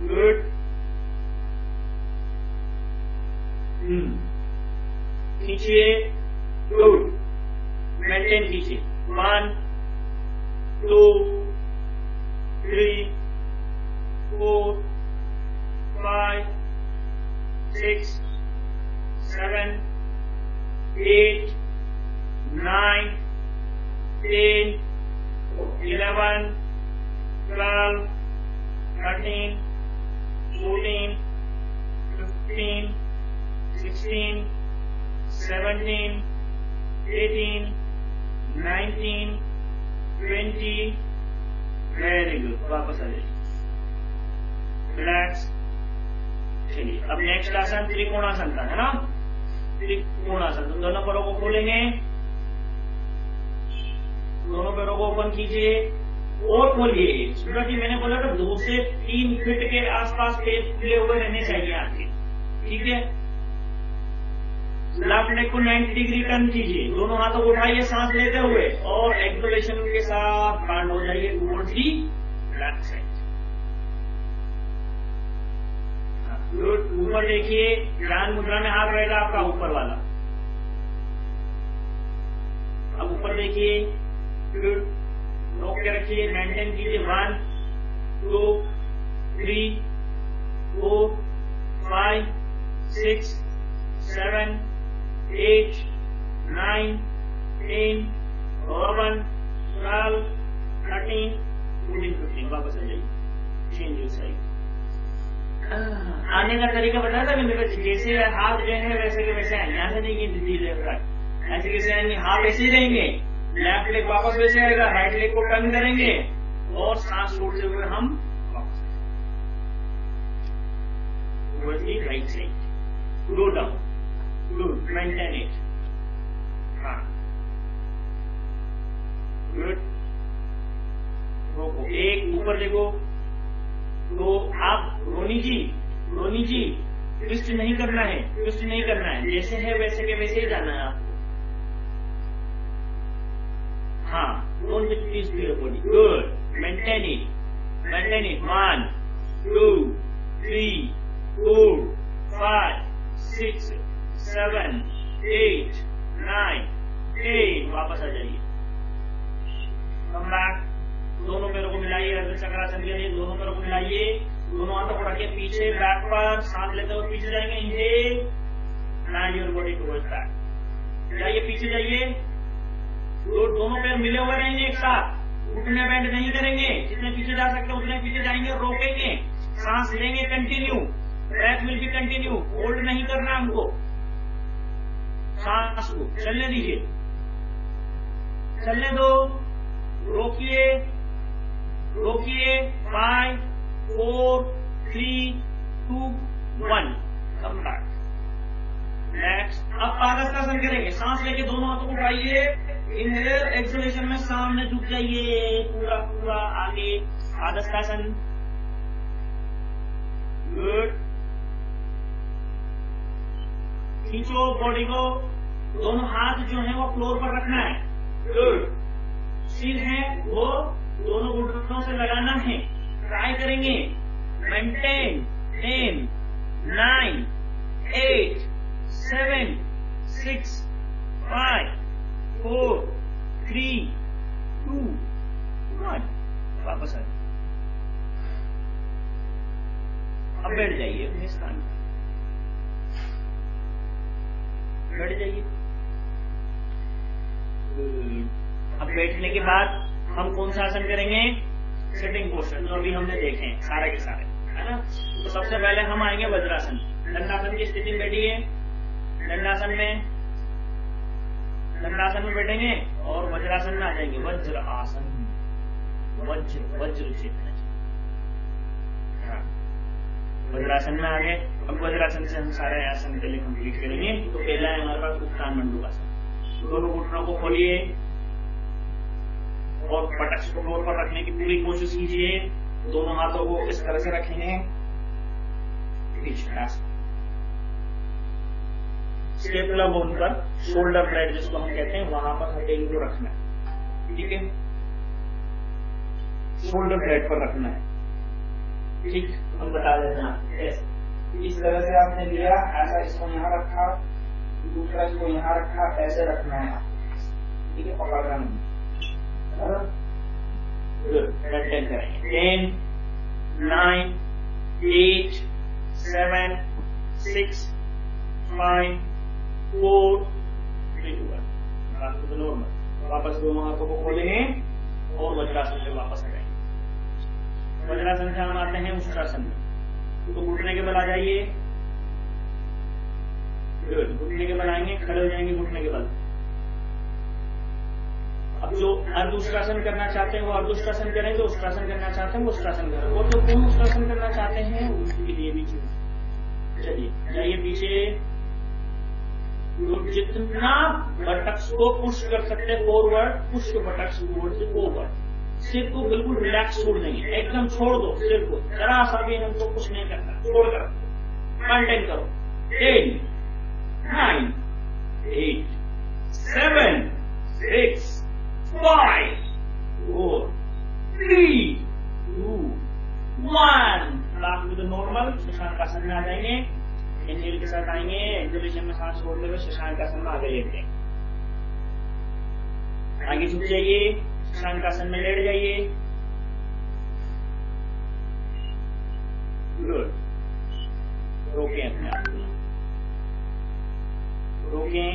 गुड। खींचिए, गुड, मेंटेन कीजिए। 1 2 3 4 5 6 7 8 9 10 11 12 13 14 15 16 17 18 19 20। Very good. वापस आ जाइए, रिलैक्स। चलिए अब नेक्स्ट आसन त्रिकोणासन का है ना, त्रिकोणासन। तो दोनों पैरों को खोलेंगे, दोनों पैरों को ओपन कीजिए और खोलिए। सूरज जी मैंने बोला था 2 से 3 फीट के आसपास पेट खुले हुए रहने चाहिए आपके, ठीक है। लेफ्ट लेग को 90 डिग्री टर्न कीजिए, दोनों हाथों को उठाइए सांस लेते हुए और एक्सलेशन के साथ बैंड हो जाइए towards the left side. Good. ऊपर देखिए, ध्यान मुद्रा में हाथ रहेगा आपका ऊपर वाला। अब ऊपर देखिए, गुड, रोक के रखिए, मेंटेन कीजिए, 1 2 3 4 5 6 7 8 9 10 11 12 13 14 15। वापस आ जाइए, चेंज साइड। आने का तरीका बताया था मैंने, जैसे हाथ जो है वैसे के वैसे आएंगे, यहाँ से नहीं लेफ्ट राइट, ऐसे कैसे आएंगे, हाथ ऐसे ही रहेंगे, लेफ्ट लेग वापस वैसे आएगा, राइट लेग को टर्न करेंगे और सांस छोड़ते हुए हम वापस right side, go down, good, maintain it, हाँ गुड, रोको, एक ऊपर देखो। तो आप रोनी जी ट्विस्ट नहीं करना है, ट्विस्ट नहीं करना है, जैसे है वैसे के वैसे ही जाना है आपको, हाँ, don't twist your body, good, maintain it, 1 2 3 4 5 6 7 8 9 10। वापस आ जाइए, कम बैक, दोनों पैरों को मिलाइए, अर्ध चक्रासन के लिए दोनों पैरों को मिलाइए, दोनों हाथों को रखिए पीछे, बैक पर, सांस लेते हुए पीछे जाएंगे, inhale, nine your body towards back, जाइए पीछे जाइए, दोनों पैर मिले हुए रहेंगे एक साथ, घुटने बेंड नहीं करेंगे, जितने पीछे जा सकते उतने पीछे जाएंगे, रोकेंगे, सांस लेंगे continue, breath will be continue, hold नहीं करना हमको, सांस को चलने दीजिए, चलने दो, रोकिए 5 4 3 2 1, कम बैक, नेक्स्ट। अब पादहस्तासन करेंगे, सांस लेके दोनों हाथों को उठाइए, इनहेल, एक्सहेलेशन में सामने झुक जाइए, पूरा पूरा आगे, पादहस्तासन, गुड, खींचो बॉडी को, दोनों हाथ जो है वो फ्लोर पर रखना है, गुड, सिर है वो दोनों घुटनों से लगाना है, ट्राई करेंगे, मेंटेन, 10 9 8 7 6 5 4 3 2 1। वापस आ, अब बैठ जाइए अपने स्थान पर, बैठ जाइए। अब बैठने के बाद हम कौन सा आसन करेंगे, सिटिंग पोस्चर, जो अभी हमने देखे हैं सारे के सारे, है ना। तो सबसे पहले हम आएंगे वज्रासन, दंडासन की स्थिति में बैठिए, दंडासन में बैठेंगे और वज्रासन में आ जाएंगे, वज्र आसन, वज्र चित्र, हाँ, वज्रासन में आ गए। अब वज्रासन से हम सारे आसन के लिए कंप्लीट करेंगे। तो पहला है हमारे पास उत्थान मंडूकासन, दोनों घुटनों को खोलिए और पटक को फ्लोर पर रखने की पूरी कोशिश कीजिए, दोनों हाथों को इस तरह से रखेंगे, स्टेपला बोन पर, शोल्डर ब्लेड जिसको हम कहते हैं, वहां पर हथेली को रखना है, ठीक है, शोल्डर ब्लेड पर रखना है, ठीक, हम बता देते हैं। इस तरह से आपने लिया, ऐसा इसको यहाँ रखा, दूसरा इसको यहाँ रखा, ऐसे रखना है, ठीक है, पकड़ना नहीं, 10 9 8 7 6 5 4 3 2 1। नॉर्मल, वापस दोनों हाथों को खोलेंगे और वज्रासन से वापस आ जाएंगे। वज्रासन से हम आते हैं उष्ट्रासन में, तो घुटने के बल आ जाइए, घुटने के बल आएंगे, खड़े हो जाएंगे घुटने के बल। अब जो अर्धउष्ट्रासन करना चाहते हैं वो अर्धउष्ट्रासन करें, जो उष्ट्रासन करना चाहते हैं वो उष्ट्रासन करें, और जो पूर्ण उष्ट्रासन करना चाहते हैं उनके लिए भी चलिए जाइए पीछे, जितना बटक्स को पुश कर सकते हैं फॉरवर्ड, पुश बटक्स फॉरवर्ड, सिर को बिल्कुल रिलैक्स छोड़ देंगे, एकदम छोड़ दो सिर को, जरा सा भी हमको कुछ नहीं करना, छोड़कर मेंटेन करो। 10 9 8 7 6 5 4 3 2 1। लास्ट में तो नॉर्मल शशांक आसन में आ जाएंगे, इनहेल के साथ आएंगे, एक्सहेलेशन में सांस छोड़ते हुए शशांक आसन में आगे लेते हैं। आगे झुक जाइए, शंखासन में लेट जाइए। गुड। रोकें अपने आप को, रोकें।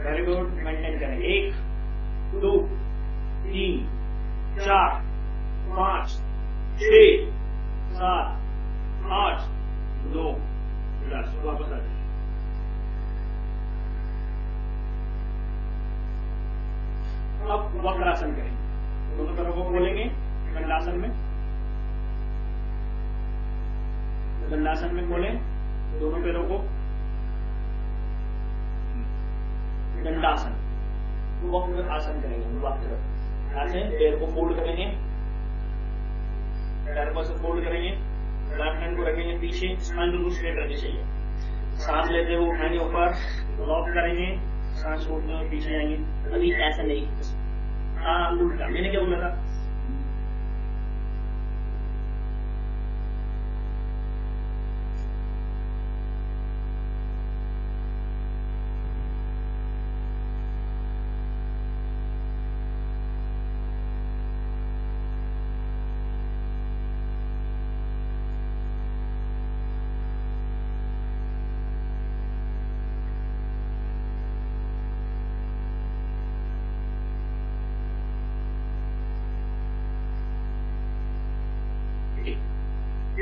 वेरी गुड, मेंटेन करें। 1 2 3 4 5 6 7 8 9 10। वापस आ जाए। अब वक्रासन करें, दोनों पैरों को खोलेंगे दंडासन में, दंडासन में खोलें दोनों पैरों को, दंडासन। वक्र आसन करेंगे, वक्र आसन। पैर को फोल्ड करेंगे, पैर को फोल्ड करेंगे, लेफ्ट हैंड को रखेंगे पीछे, स्पाइन बिल्कुल स्ट्रेट रहनी चाहिए। सांस लेते हुए उठाएंगे ऊपर, लॉक करेंगे, सांस छोड़ते हुए पीछे जाएंगे। अभी ऐसा नहीं, हाँ उल्टा। मैंने क्या बोला था?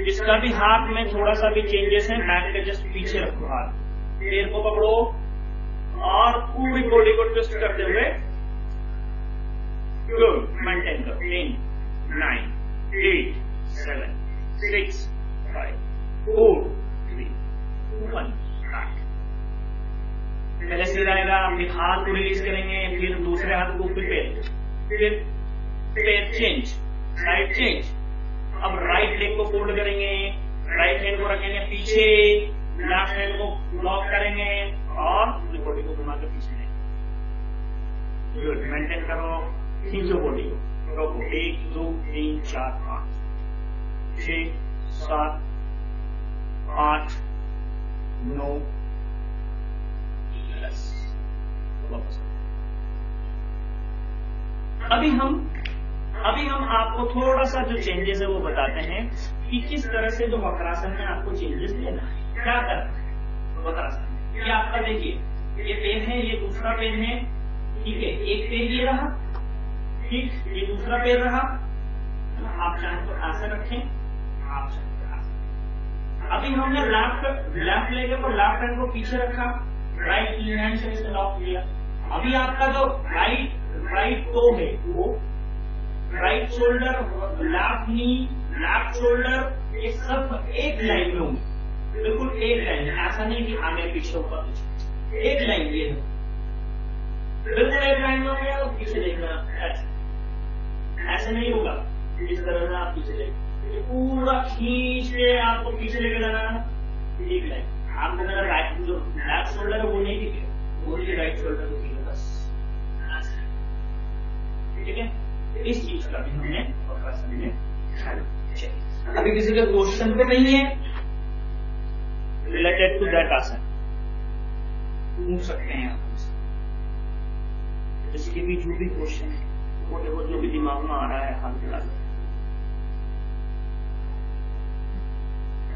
इसका भी हाथ में थोड़ा सा भी चेंजेस है, बैक के जस्ट पीछे रखो हाथ, पैर को पकड़ो और पूरी बॉडी को ट्विस्ट करते हुए गुड मेंटेन करो। 10 9 8 7 6 5 4 3 2 1 स्टार्ट। पहले सीधा आएगा, अपने हाथ को रिलीज करेंगे, फिर दूसरे हाथ को फिर पैर चेंज, साइड चेंज। अब राइट लेग को फोल्ड करेंगे, राइट हैंड को रखेंगे पीछे, लेफ्ट हैंड को लॉक करेंगे और पूरी बॉडी को घुमा कर पीछे लेंगे। गुड, मेंटेन करो, खींचो बॉडी को, रोको। 1 2 3 4 5 6 7 8 9 10। वापस। अभी हम आपको थोड़ा सा जो चेंजेस है वो बताते हैं कि किस तरह से जो वक्रासन में आपको चेंजेस लेना है, क्या करना है वक्रासन। ये आपका देखिए, ये पेन है, ये दूसरा पेन है, ठीक है। एक पेन ये रहा, ठीक, ये दूसरा पेन रहा। आप चाहें तो ऐसे रखें, आप चाहें तो ऐसे। अभी हमने लेफ्ट लेग पर लेफ्ट हैंड को पीछे रखा, राइट हैंड से इसे लॉक किया। अभी आपका जो राइट टो है वो राइट शोल्डर, लेफ्ट नी, लेफ्ट शोल्डर, ये सब एक लाइन में होंगे, बिल्कुल एक लाइन है। ऐसा नहीं कि आगे पीछे ऊपर पीछे, एक लाइन ये है, बिल्कुल एक लाइन में होंगे। और पीछे देखना, ऐसा नहीं होगा। इस तरह से आप पीछे लेंगे, पूरा खींच के आपको पीछे लेके जाना है, एक लाइन। आपको मेरा राइट जो लेफ्ट शोल्डर है वो नहीं दिखेगा, वो राइट शोल्डर दिखेगा बस, ठीक है। इस चीज का भी हमने वक्रासन में ख्याल रखा। अभी किसी का क्वेश्चन तो नहीं है रिलेटेड टू दैट आसन, पूछ सकते हैं आप हमसे, जिसके भी जो भी क्वेश्चन है वो जो भी दिमाग में आ रहा है हाथ मिला दो।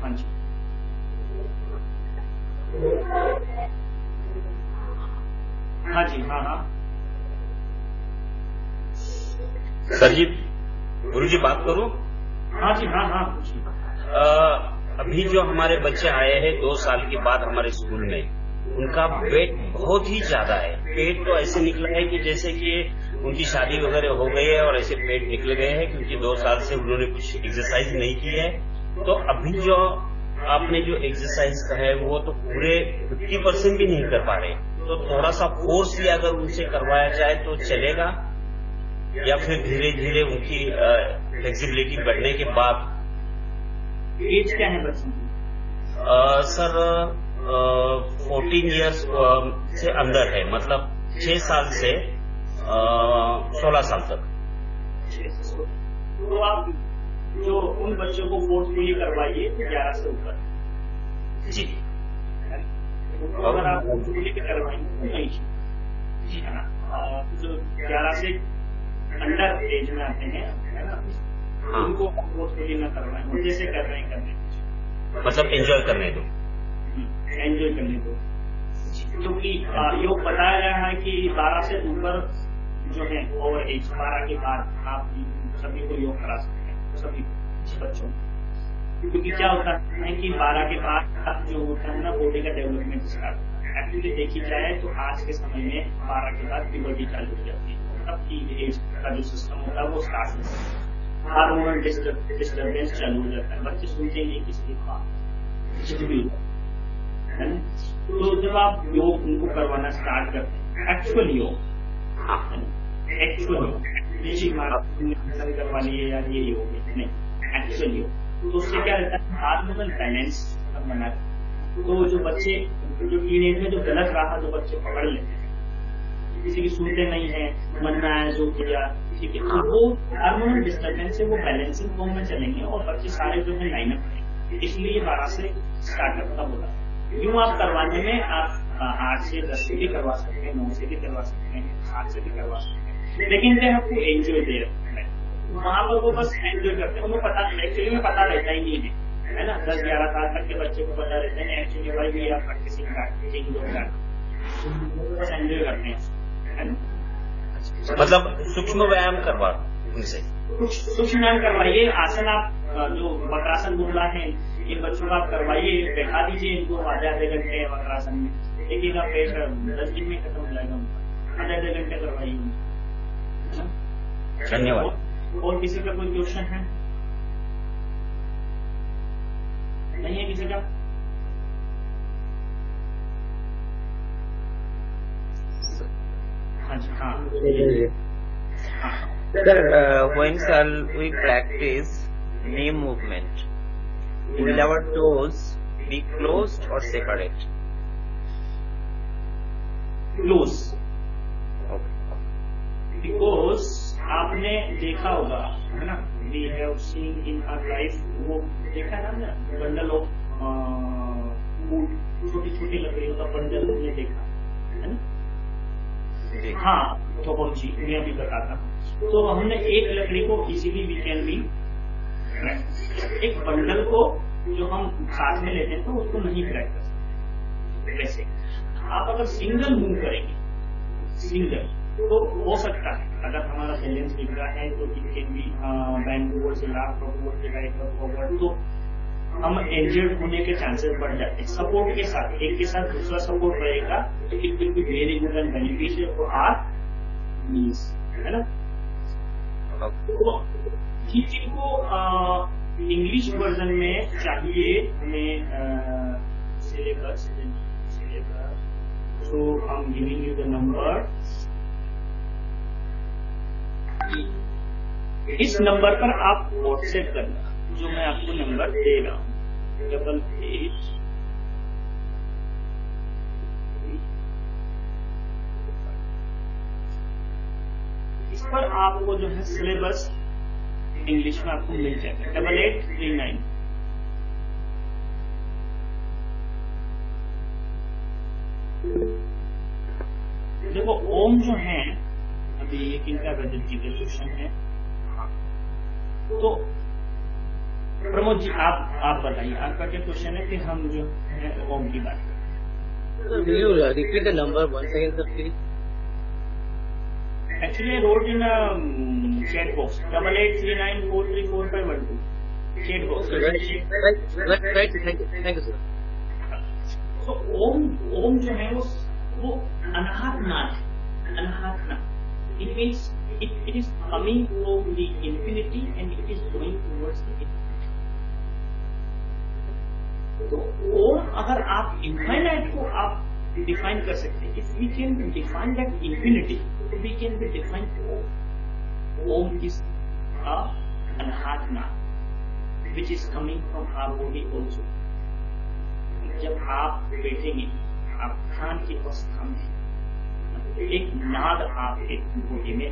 हाँ जी, हाँ जी, हाँ हाँ सर जी, गुरु जी बात करूं? हाँ जी, हाँ हाँ। अभी जो हमारे बच्चे आए हैं 2 साल के बाद हमारे स्कूल में, उनका वेट बहुत ही ज्यादा है। पेट तो ऐसे निकला है कि जैसे कि उनकी शादी वगैरह हो गई है और ऐसे पेट निकल गए हैं, क्योंकि 2 साल से उन्होंने कुछ एक्सरसाइज नहीं की है। तो अभी जो आपने जो एक्सरसाइज का है वो तो पूरे 50% भी नहीं कर पा रहे, तो थोड़ा सा फोर्स भी अगर उनसे करवाया जाए तो चलेगा, या फिर धीरे धीरे उनकी फ्लेक्सिबिलिटी बढ़ने के बाद। एज क्या है बच्चों की? सर 14 इयर्स से अंदर है, मतलब 6 साल से 16 साल तक। तो आप जो उन बच्चों को फोर्सफुली करवाइए 11 से ऊपर। जी, उनको अगर आप चूल्हे पे करवाएंगे तो नहीं है ना। जो 11 से अंडर एज में आते हैं है ना, उनको फोर्सफुली न करवाएं, वो जैसे कर रहे हैं करने, मतलब एंजॉय करने दो, एंजॉय करने दो। क्योंकि योग बताया गया है कि 12 से ऊपर जो है ओवर एज 12 के बाद आप सभी को योग करा सकते हैं, सभी बच्चों। क्योंकि क्या होता है कि 12 के बाद जो होता है ना बॉडी का डेवलपमेंट स्टार्ट होता है। एक्चुअली देखी जाए तो आज के समय में 12 के बाद प्यूबर्टी चालू हो जाती है, तब की एज का जो सिस्टम होता है वो स्टार्ट होता है, हार्मोनल डिस्टर्बेंस चालू हो जाता है, बच्चे सुनते नहीं किसी की बात, कुछ भी है। तो जब आप योग उनको करवाना स्टार्ट करते हैं, एक्चुअल योग, एक्चुअल योग करवा लिए या ये योग नहीं, एक्चुअल योग, तो उससे क्या रहता है हार्मोनल बैलेंस बना। तो जो बच्चे जो टीनेज में जो गलत राह जो बच्चे पकड़ लेते हैं, किसी की सुनते नहीं है, मन में आया जो किया, ठीक है, तो वो हार्मोनल डिस्टर्बेंस से वो बैलेंसिंग फॉर्म में चलेंगे और बच्चे सारे जो है लाइनअप रहेंगे। इसलिए 12 से स्टार्टअप का बोला। यूँ आप करवाने में आप 8 से 10 से भी करवा सकते हैं, 9 से भी करवा सकते हैं, 7 से भी करवा सकते हैं, लेकिन जब आपको एंजॉय दे रहे हैं वहाँ पर वो बस एंजॉय करते हैं, उन्हें पता एक्चुअली में पता रहता ही नहीं है ना। 10-11 साल तक के बच्चे को पता रहता है एक्चुअली भाई ये आप प्रैक्टिसिंग बस एंजॉय करते हैं, है ना। मतलब सूक्ष्म व्यायाम करवा उनसे, सूक्ष्म व्यायाम करवाइए। आसन आप जो वक्रासन बोला है इन बच्चों को आप करवाइए, बैठा दीजिए इनको आधे घंटे वक्रासन में, देखिएगा पेट 10 दिन में खत्म हो जाएगा, आधे घंटे करवाइए। धन्यवाद। और किसी का कोई क्वेश्चन है? नहीं है किसी का? हाँ Sir, when shall we practice knee movement? Will our toes be closed or separate? Close. Because आपने देखा होगा है ना, we have seen in our life, वो देखा ना हमने बंडल ऑफ वुड, छोटी छोटी लकड़ियों का बंडल हमने देखा है ना। हाँ तो जी मैं अभी बताता हूँ। तो हमने एक लकड़ी को इजीली वी कैन बी, एक बंडल को जो हम साथ में लेते हैं तो उसको नहीं क्रैक कर सकते। वैसे आप अगर सिंगल मूव करेंगे, सिंगल, तो हो सकता है अगर हमारा बैलेंस दिख रहा है तो इट कैन बी बैकवर्ड से राइट फॉरवर्ड, तो हम इंजर्ड होने के चांसेस बढ़ जाते हैं। सपोर्ट के साथ, एक के साथ दूसरा सपोर्ट रहेगा तो it will be very good and beneficial for our knees, है ना। तो टीचिंग को इंग्लिश वर्जन में चाहिए हमें syllabus, so I am giving you the number. इस नंबर पर आप व्हाट्सएप करना, जो मैं आपको नंबर दे रहा हूँ, 88। इस पर आपको जो है सिलेबस इंग्लिश में आपको मिल जाएगा, 8839। देखो ओम जो है अभी एक इनका रजत जी का क्वेश्चन है, तो प्रमोद जी आप बताइए आपका क्या क्वेश्चन है, फिर हम जो है ओम की बात करें। Will you repeat the number once again, sir, please? Actually, I wrote in a chat box 8839434512 chat box. Right. Thank you, sir. So ओम जो है वो अनाहत नाद, अनाहत नाद। It means it is coming from the infinity and it is going towards the infinity. तो ओम अगर आप infinite को आप डिफाइन कर सकते हैं, if we can define that infinity, we can be define Om. Om is anahat naad which is coming from our body also. जब आप बैठेंगे, आप ध्यान की अवस्था में एक नाद आपके बॉडी में,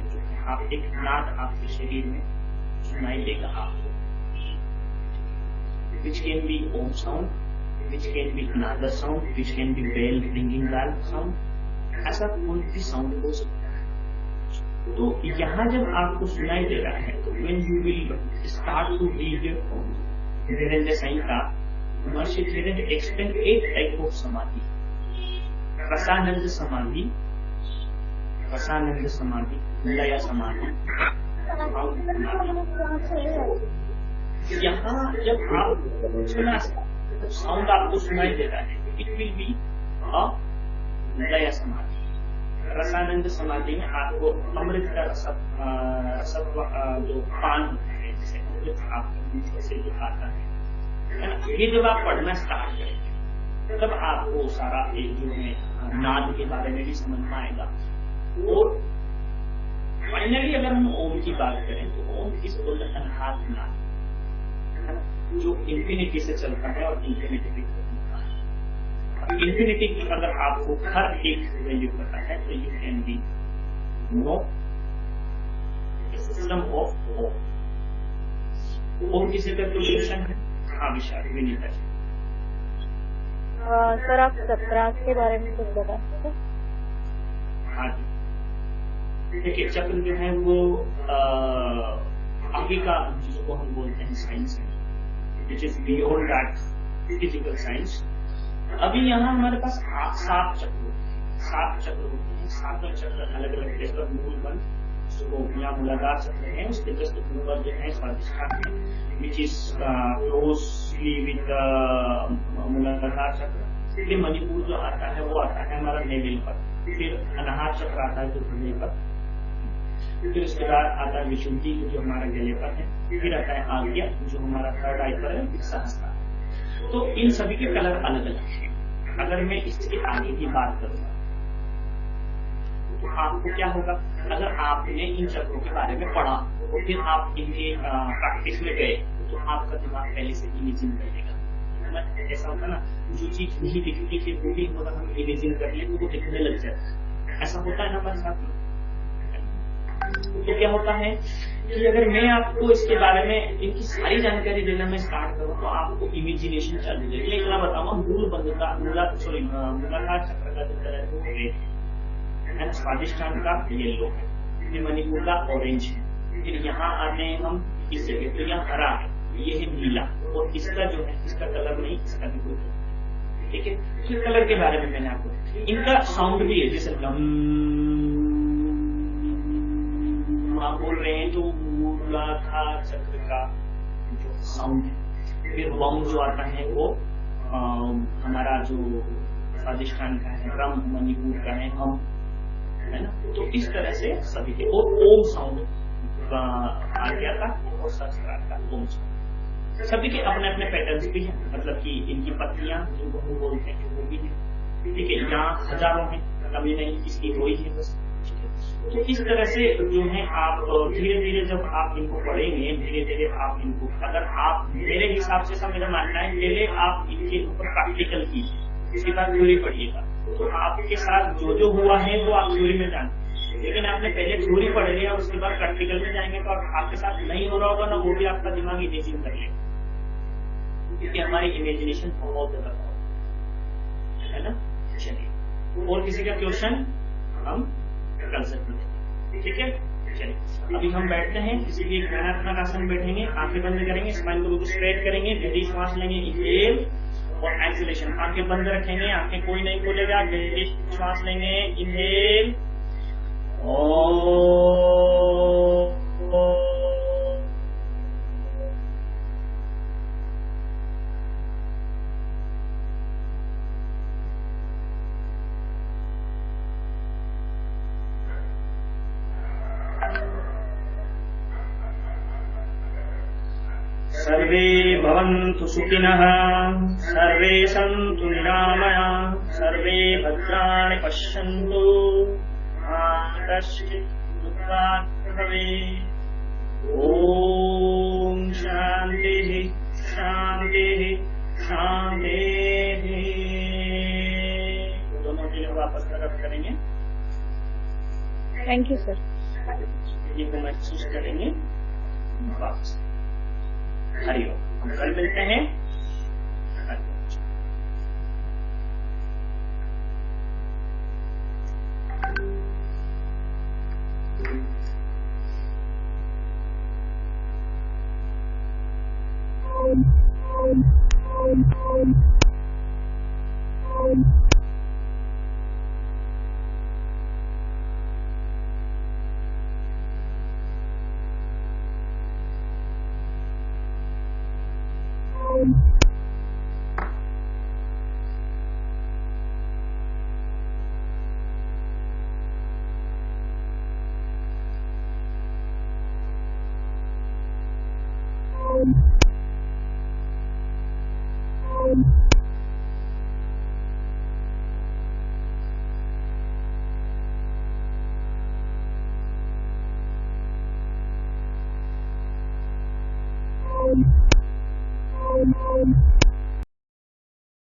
आप एक नाद आपके शरीर में सुनाई देगा आपको, which can be Om sound, which can be another sound, which can be bell ringing valve sound, ऐसा कोई भी साउंड हो सकता है। तो यहाँ जब आपको सुनाई दे रहा है तो when you will start to read Dhirendra Sahinta, Maharishi Dhirendra explain 8 type of samadhi. रसानंद समाधि, लय समाधि। यहाँ जब आप सुना साउंड आपको सुनाई दे रहा है, इट विल बी अ लय समाधि। रसानंद समाधि में आपको अमृत का रसत्व जो पान होता है, जैसे अमृत आपको से जो आता है ना, ये जब आप पढ़ना स्टार्ट करेंगे तब आपको सारा एक जो है नाद के बारे में भी समझ में आएगा। और फाइनली अगर हम ओम की बात करें तो ओम इस अनहात नाद जो इंफिनिटी से चलता है और इंफिनिटी भी होता है। इंफिनिटी की अगर आपको हर एक वैल्यू पता है तो you can be no system of Om. Om किसी का क्वेश्चन है? हाँ विशाल विनीता जी। सर आप चक्रास के बारे में कुछ बता सकते हैं? हाँ जी, देखिए चक्र जो है वो आगे का जिसको हम बोलते हैं साइंस है, which is beyond that physical science. अभी यहाँ हमारे पास 7 चक्र होते हैं, 7 चक्र अलग अलग जैसे मूल बंद जो यहाँ मूलाधार चक्र है, उसके जस्ट ऊपर जो है स्वादिष्ठान है, विच इज क्लोजली विद मूलाधार चक्र। फिर मणिपुर जो आता है वो आता है हमारा नेवल पर, फिर अनाहत चक्र आता है जो हृदय पर, फिर उसके बाद आता है विशुद्धि जो हमारा गले पर है, फिर आता है आज्ञा जो हमारा थर्ड आई पर है, फिर सहस्त्र। तो इन सभी के कलर अलग अलग हैं। अगर मैं इसके आगे की बात करूंगा तो आपको क्या होगा, अगर आपने इन चक्रों के बारे में पढ़ा और फिर आप इनके प्रैक्टिस में गए तो आपका दिमाग पहले से इमेजिन कर लेगा। ऐसा होता है ना, जो चीज नहीं दिखती थी वो भी मतलब हम इमेजिन कर ले तो वो दिखने लग जाता है। ऐसा होता है ना हमारे साथ में। तो क्या होता है कि अगर मैं आपको इसके बारे में इनकी सारी जानकारी देना मैं स्टार्ट करूँ तो आपको इमेजिनेशन चालू हो जाएगी। इतना बताऊंगा, मूलाधार चक्र का जो कलर वो रेड है, स्वादिष्ठान का येलो है, फिर मणिपुर का ऑरेंज है, फिर यहाँ आते हैं हम इस जगह तो यहाँ हरा है, ये है नीला, और इसका जो है इसका कलर नहीं, इसका भी कोई ठीक है। फिर कलर के बारे में मैंने आपको इनका साउंड भी है, जैसे आप बोल रहे हैं तो मूलाधार चक्र का जो साउंड है। फिर वम जो आता है वो हमारा जो स्वादिष्ठान का है, रम मणिपुर का है, हम है ना। तो इस तरह से सभी के, और ओम साउंड आज्ञा का और सहस्त्रार का ओम साउंड, सभी के अपने अपने पैटर्न्स भी हैं। मतलब कि इनकी पत्तियां जिनको हम बोलते हैं वो भी है, ठीक है। यहाँ हजारों में कभी नहीं, इसकी दो ही है बस। तो इस तरह से जो है आप धीरे धीरे जब आप इनको पढ़ेंगे, धीरे धीरे आप इनको, अगर आप मेरे हिसाब से मेरा मानना है पहले आप इनके ऊपर प्रैक्टिकल कीजिए, इसके बाद थ्योरी पढ़िएगा। तो आपके साथ जो जो हुआ है वो आप थ्योरी में जान, लेकिन आपने पहले थ्योरी पढ़ लिया उसके बाद प्रैक्टिकल में जाएंगे तो आपके साथ नहीं हो रहा होगा ना, वो भी आपका दिमाग इमेजिन कर लेगा, क्योंकि हमारी इमेजिनेशन बहुत ज्यादा है ना। चलिए, और किसी का क्वेश्चन हम कर सकते हैं, ठीक है। चलिए अभी हम बैठते हैं, इसलिए ज्ञानात्मक आसन बैठेंगे, आंखें बंद करेंगे, स्पाइन को बिल्कुल स्ट्रेट करेंगे, गहरी श्वास लेंगे, इनहेल और एक्सलेशन, आंखें बंद रखेंगे, आंखें कोई नहीं खोलेगा, गहरी श्वास लेंगे, इनहेल सर्वे भवन्तु सुखिनः, सर्वे सन्तु निरामयाः, सर्वे भद्राणि पश्यन्तु, मा कश्चित् दुःखात् भवेत्। ॐ शान्तिः शान्तिः शान्तिः। दोनों के लिए वापस प्रकट करेंगे। Thank you sir. ये को महसूस करेंगे वापस। हरिओम। हम कल मिलते हैं।